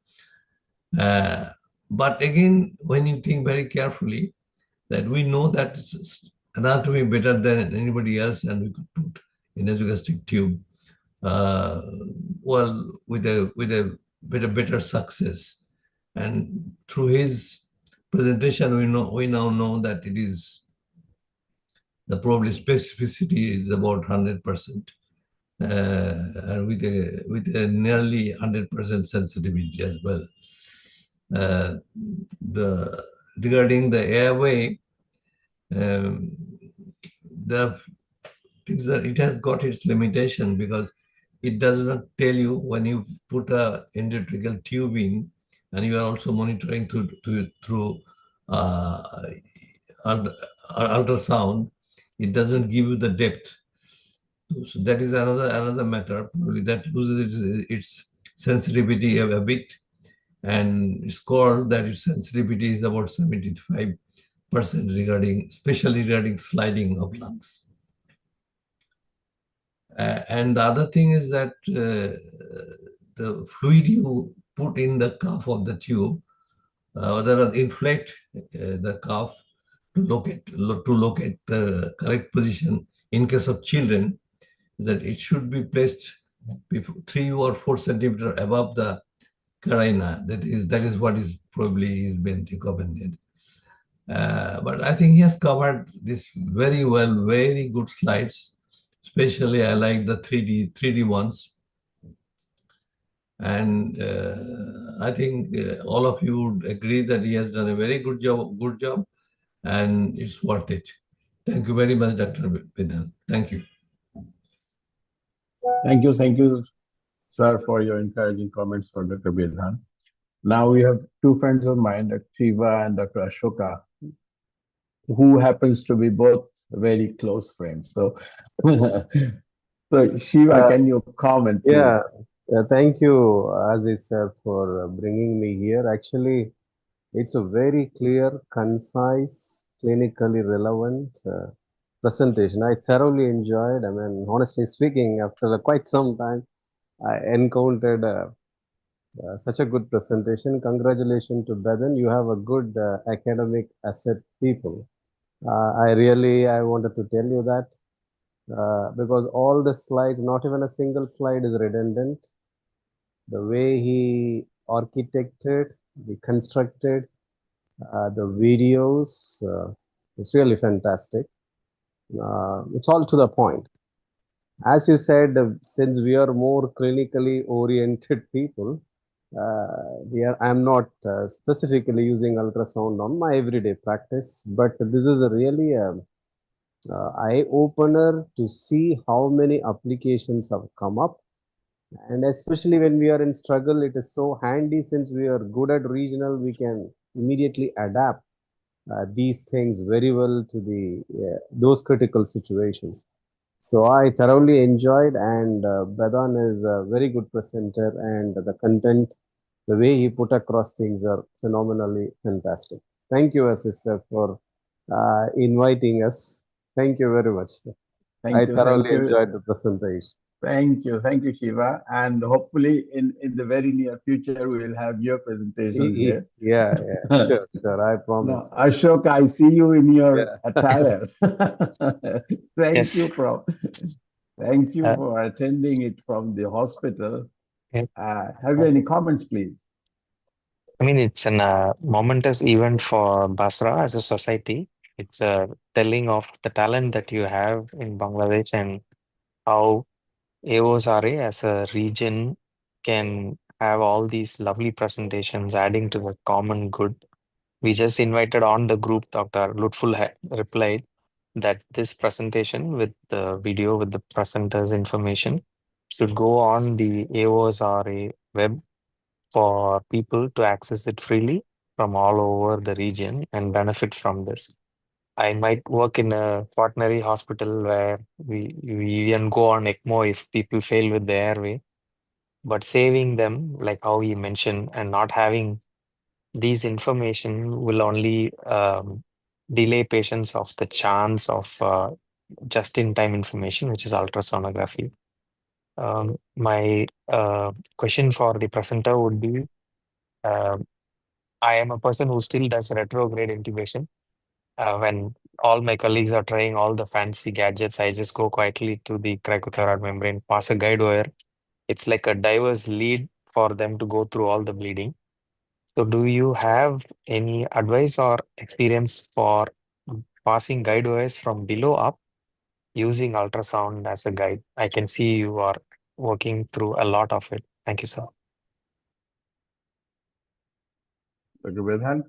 But again, when you think very carefully, that we know that anatomy better than anybody else, and we could put a nasogastric tube, well, with a better success. And through his presentation, we now know that it is the probably specificity is about 100%, and with a nearly 100% sensitivity as well. Regarding the airway, the things that it has got its limitation, because it does not tell you when you put a endotracheal tube in, and you are also monitoring through ultrasound. It doesn't give you the depth. So that is another matter. Probably that loses its sensitivity a bit, and it's called that its sensitivity is about 75%, especially regarding sliding of lungs. And the other thing is that the fluid you put in the cuff of the tube, or inflate the cuff to locate the correct position in case of children, that it should be placed 3 or 4 centimeters above the carina. That is what is probably been recommended. But I think he has covered this very well, very good slides. Especially I like the 3D ones. And I think all of you would agree that he has done a very good job, and it's worth it. Thank you very much, Dr. Vidhan. Thank you. Thank you, sir, for your encouraging comments for Dr. Vidhan. Now we have two friends of mine, Dr. Shiva and Dr. Ashoka, who happens to be both very close friends. So, so Shiva, can you comment? Please? Yeah, thank you, Aziz sir, for bringing me here. Actually, it's a very clear, concise, clinically relevant presentation. I thoroughly enjoyed. I mean, honestly speaking, after quite some time, I encountered such a good presentation. Congratulations to Bedan. You have a good academic asset people. I wanted to tell you that because all the slides, not even a single slide is redundant. The way he architected, the constructed, the videos, it's really fantastic. It's all to the point. As you said, since we are more clinically oriented people, I'm not specifically using ultrasound on my everyday practice, but this is a really eye-opener to see how many applications have come up. And especially when we are in struggle, it is so handy. Since we are good at regional, we can immediately adapt these things very well to those critical situations. So I thoroughly enjoyed, and Bedan is a very good presenter, and the content, the way he put across things are phenomenally fantastic. Thank you, Aziz sir, for inviting us. Thank you very much. I thoroughly enjoyed the presentation. Thank you, Shiva, and hopefully in the very near future we will have your presentation here. Yeah, sure, I promise. No, Ashok, I see you in your attire. Thank you for attending it from the hospital. Have you any comments, please? I mean, it's a momentous event for Basra as a society. It's a telling of the talent that you have in Bangladesh and how AOSRA as a region can have all these lovely presentations adding to the common good. We just invited on the group, Dr. Lutful replied that this presentation with the video with the presenter's information should go on the AOSRA web for people to access it freely from all over the region and benefit from this. I might work in a quaternary hospital where we even go on ECMO if people fail with the airway. but saving them, like how he mentioned, and not having these information will only delay patients of the chance of just-in-time information, which is ultrasonography. My question for the presenter would be, I am a person who still does retrograde intubation. When all my colleagues are trying all the fancy gadgets, I just go quietly to the cricothyroid membrane, pass a guide wire. It's like a diver's lead for them to go through all the bleeding. So do you have any advice or experience for passing guide wires from below up using ultrasound as a guide? I can see you are working through a lot of it. Thank you, sir. Dr. Vedhan?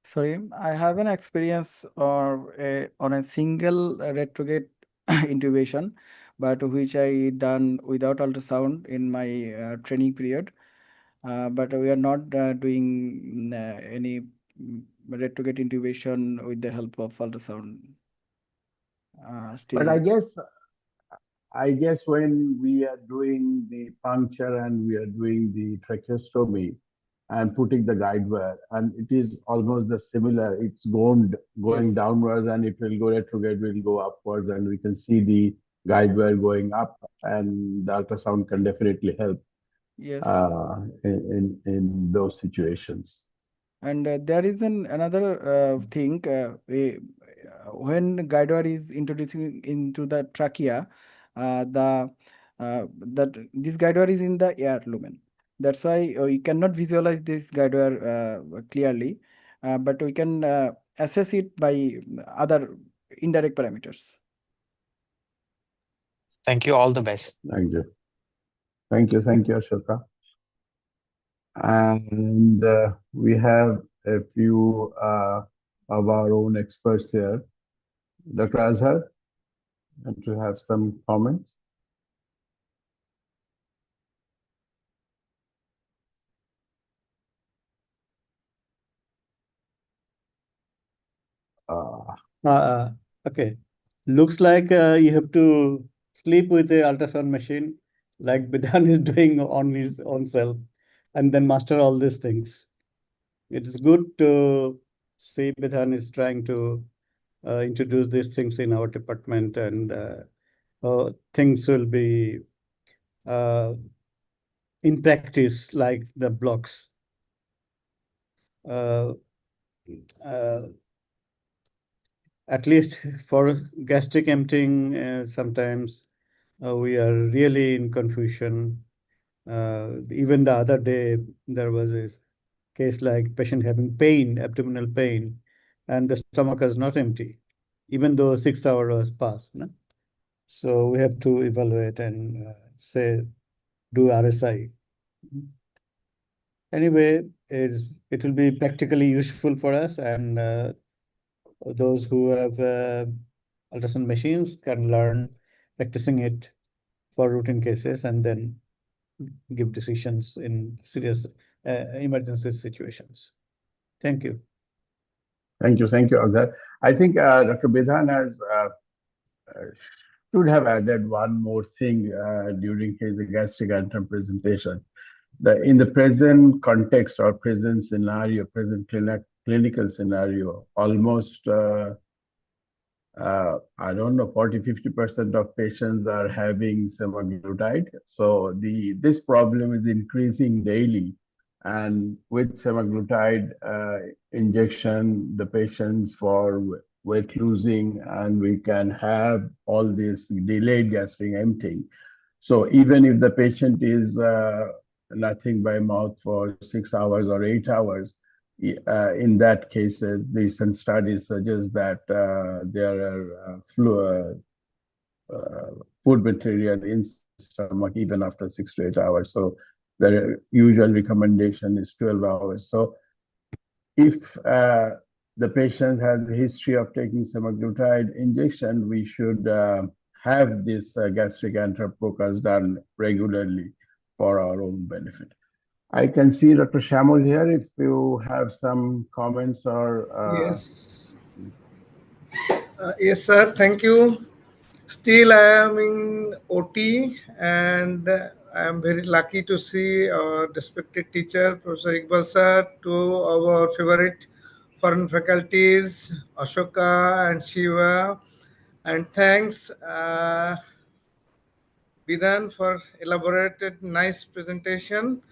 Sorry, I have an experience on a single retrograde intubation, but which I done without ultrasound in my training period. But we are not doing any retrograde intubation with the help of ultrasound. But Still, I guess when we are doing the puncture and we are doing the tracheostomy and putting the guide wire, and it is almost the similar. It's going yes, downwards, and it will go retrograde, will go upwards, and we can see the guide wire going up, and the ultrasound can definitely help yes. in those situations. And there is another thing when guide wire is introducing into the trachea, that this guide wire is in the air lumen. That's why you cannot visualize this guide wire clearly, but we can assess it by other indirect parameters. Thank you. All the best. Thank you. Thank you, Ashoka. And we have a few of our own experts here. Dr. Azhar, want to have some comments? Okay. Looks like you have to sleep with the ultrasound machine, like Bidhan is doing on his own self, and then master all these things. It is good to see Bidhan is trying to introduce these things in our department, and things will be in practice like the blocks. At least for gastric emptying, sometimes we are really in confusion. Even the other day, there was a case like patient having pain, abdominal pain, and the stomach is not empty, even though 6 hours has passed. No? So we have to evaluate and say, do RSI. Anyway, it will be practically useful for us, and those who have ultrasound machines can learn practicing it for routine cases and then give decisions in serious emergency situations. Thank you. Thank you, Azhar. I think Dr. Bidhan has should have added one more thing during his gastric antrum presentation. In the present context or present scenario, present clinical scenario, almost I don't know, 40–50% of patients are having semaglutide. So this problem is increasing daily. And with semaglutide injection, the patients for weight losing, and we can have all this delayed gastric emptying. So even if the patient is nothing by mouth for 6 hours or 8 hours, in that case, recent studies suggest that there are food material in stomach even after 6 to 8 hours. So the usual recommendation is 12 hours. So if the patient has a history of taking semaglutide injection, we should have this gastric antrum POCUS done regularly for our own benefit. I can see Dr. Shamul here. If you have some comments or Yes. Yes, sir. Thank you. Still, I am in OT, and I am very lucky to see our respected teacher, Professor Iqbal sir, two of our favorite foreign faculties, Ashoka and Shiva. And thanks, Bidan, for elaborated nice presentation.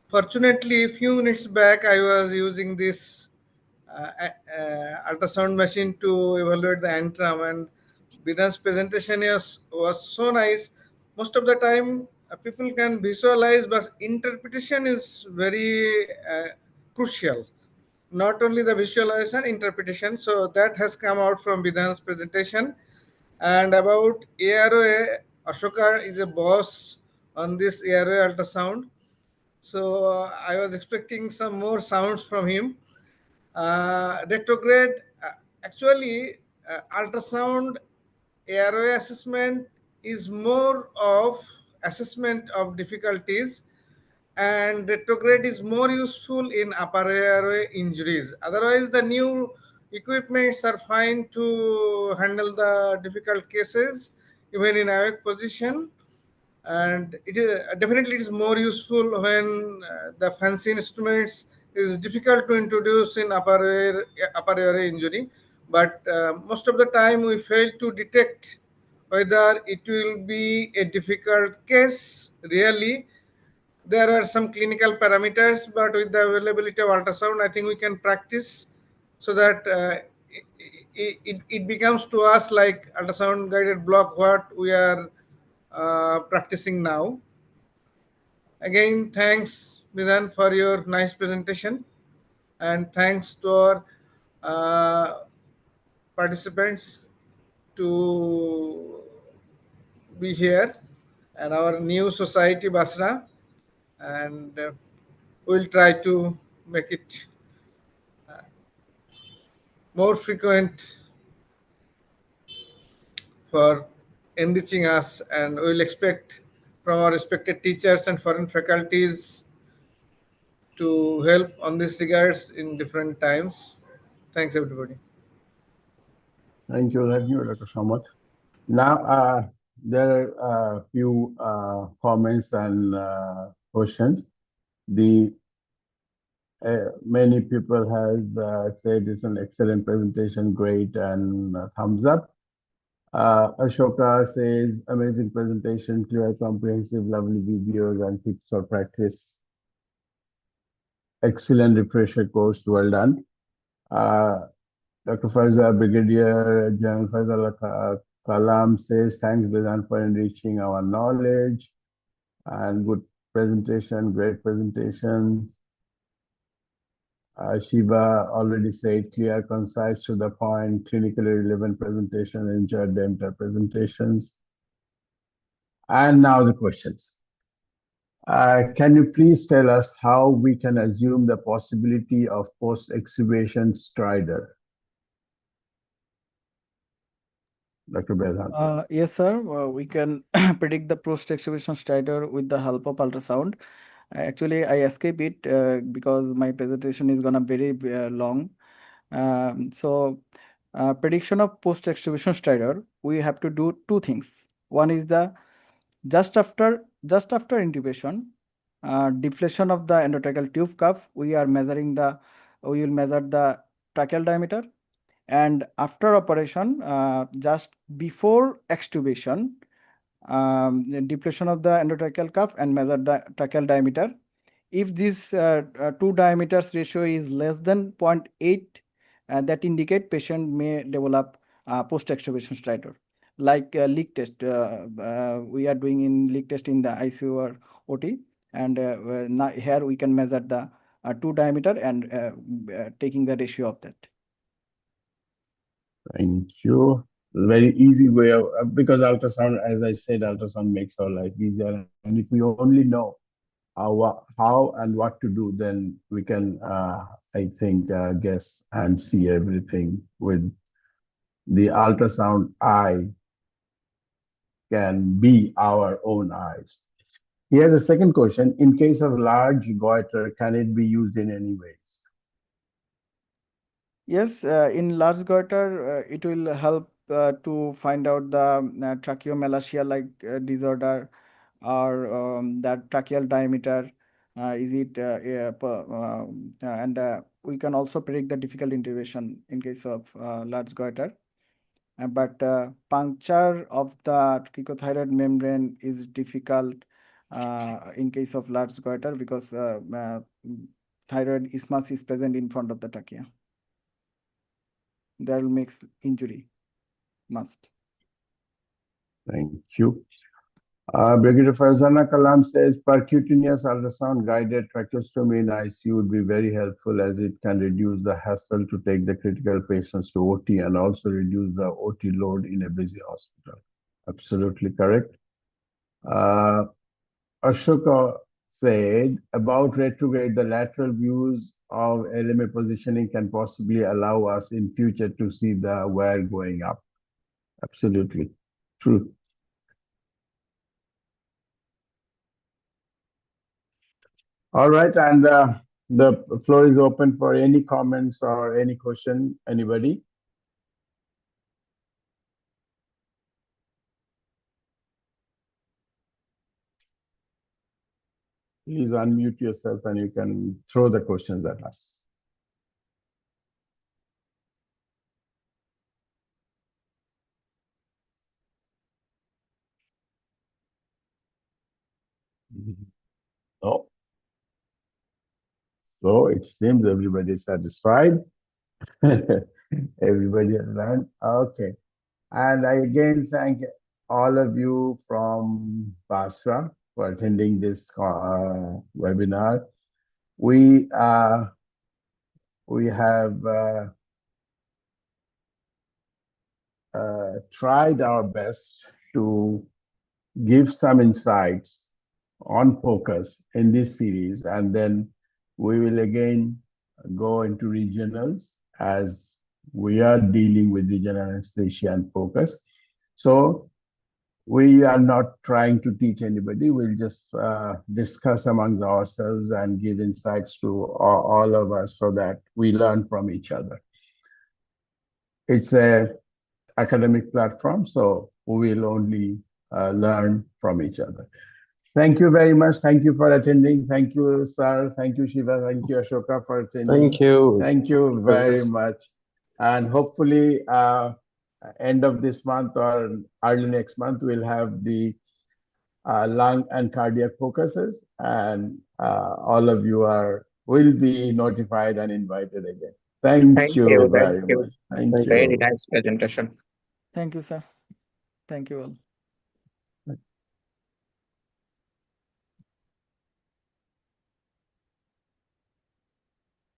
Fortunately, a few minutes back, I was using this ultrasound machine to evaluate the antrum, and Bidan's presentation was so nice. Most of the time, people can visualize, but interpretation is very crucial. Not only the visualization, interpretation. So that has come out from Bidan's presentation. And about Airway, Ashoka is a boss on this Airway ultrasound. So I was expecting some more sounds from him. Retrograde, actually, ultrasound airway assessment is more of assessment of difficulties, and retrograde is more useful in upper airway injuries. Otherwise, the new equipments are fine to handle the difficult cases, even in awake position. And it is definitely it is more useful when the fancy instruments is difficult to introduce in upper airway injury. But most of the time we fail to detect whether it will be a difficult case. Really, there are some clinical parameters, but with the availability of ultrasound, I think we can practice so that it becomes to us like ultrasound guided block what we are practicing now. Again, thanks, Miran, for your nice presentation. And thanks to our participants to be here and our new society, Basra. And we'll try to make it more frequent for enriching us. And we'll expect from our respected teachers and foreign faculties to help on this regards in different times. Thanks, everybody. Thank you, Dr. Shamat. Now, there are a few comments and questions. Many people have said it's an excellent presentation, great, and thumbs up. Ashoka says, amazing presentation, clear, comprehensive, lovely videos and tips for practice. Excellent refresher course, well done. Dr. Faizal, Brigadier General Faizal Kalam says, thanks, Bidan, for enriching our knowledge and good presentation, great presentations. Shiva already said clear, concise, to the point, clinically relevant presentation, enjoyed the entire presentations. And now the questions. Can you please tell us how we can assume the possibility of post-extubation stridor? Dr. Bedhan. Yes, sir. We can predict the post-extubation stridor with the help of ultrasound. Actually, I escape it because my presentation is gonna very long. Prediction of post-extubation stridor, we have to do two things. One is the just after intubation, deflation of the endotracheal tube cuff. We will measure the tracheal diameter, and after operation, just before extubation, depletion of the endotracheal cuff and measure the tracheal diameter. If this two diameters ratio is less than 0.8, that indicate patient may develop post-extubation stridor. Like leak test, we are doing in leak test in the ICU or OT, and now here we can measure the two diameter and taking the ratio of that. Thank you. Very easy way of, because ultrasound, as I said, ultrasound makes our life easier. And if we only know how and what to do, then we can, I think, guess and see everything with the ultrasound eye can be our own eyes. Here's a second question. In case of large goiter, can it be used in any ways? Yes, in large goiter, it will help to find out the tracheomalacia-like disorder or that tracheal diameter. Is it and we can also predict the difficult intubation in case of large goiter. But puncture of the cricothyroid membrane is difficult in case of large goiter because thyroid isthmus is present in front of the trachea. That will make injury, must. Thank you. Brigadier Farzana Kalam says percutaneous ultrasound guided tracheostomy in ICU would be very helpful as it can reduce the hassle to take the critical patients to OT and also reduce the OT load in a busy hospital. Absolutely correct. Ashoka said about retrograde, the lateral views of LMA positioning can possibly allow us in future to see the wire going up. Absolutely true. All right, and the floor is open for any comments or any question. Anybody? Please unmute yourself and you can throw the questions at us. No. So it seems everybody is satisfied. Everybody has learned. Okay. And I again thank all of you from Basra for attending this webinar. We have tried our best to give some insights on POCUS in this series, and then we will again go into regionals as we are dealing with regional anesthesia and POCUS. So we are not trying to teach anybody. We'll just discuss amongst ourselves and give insights to all of us so that we learn from each other. It's a academic platform, so we will only learn from each other. Thank you very much. Thank you for attending. Thank you, sir. Thank you, Shiva. Thank you, Ashoka, for attending. Thank you. Thank you very much. And hopefully, end of this month or early next month, we'll have the lung and cardiac focuses, and all of you will be notified and invited again. Thank you very much. Thank you. Very nice presentation. Thank you, sir. Thank you all.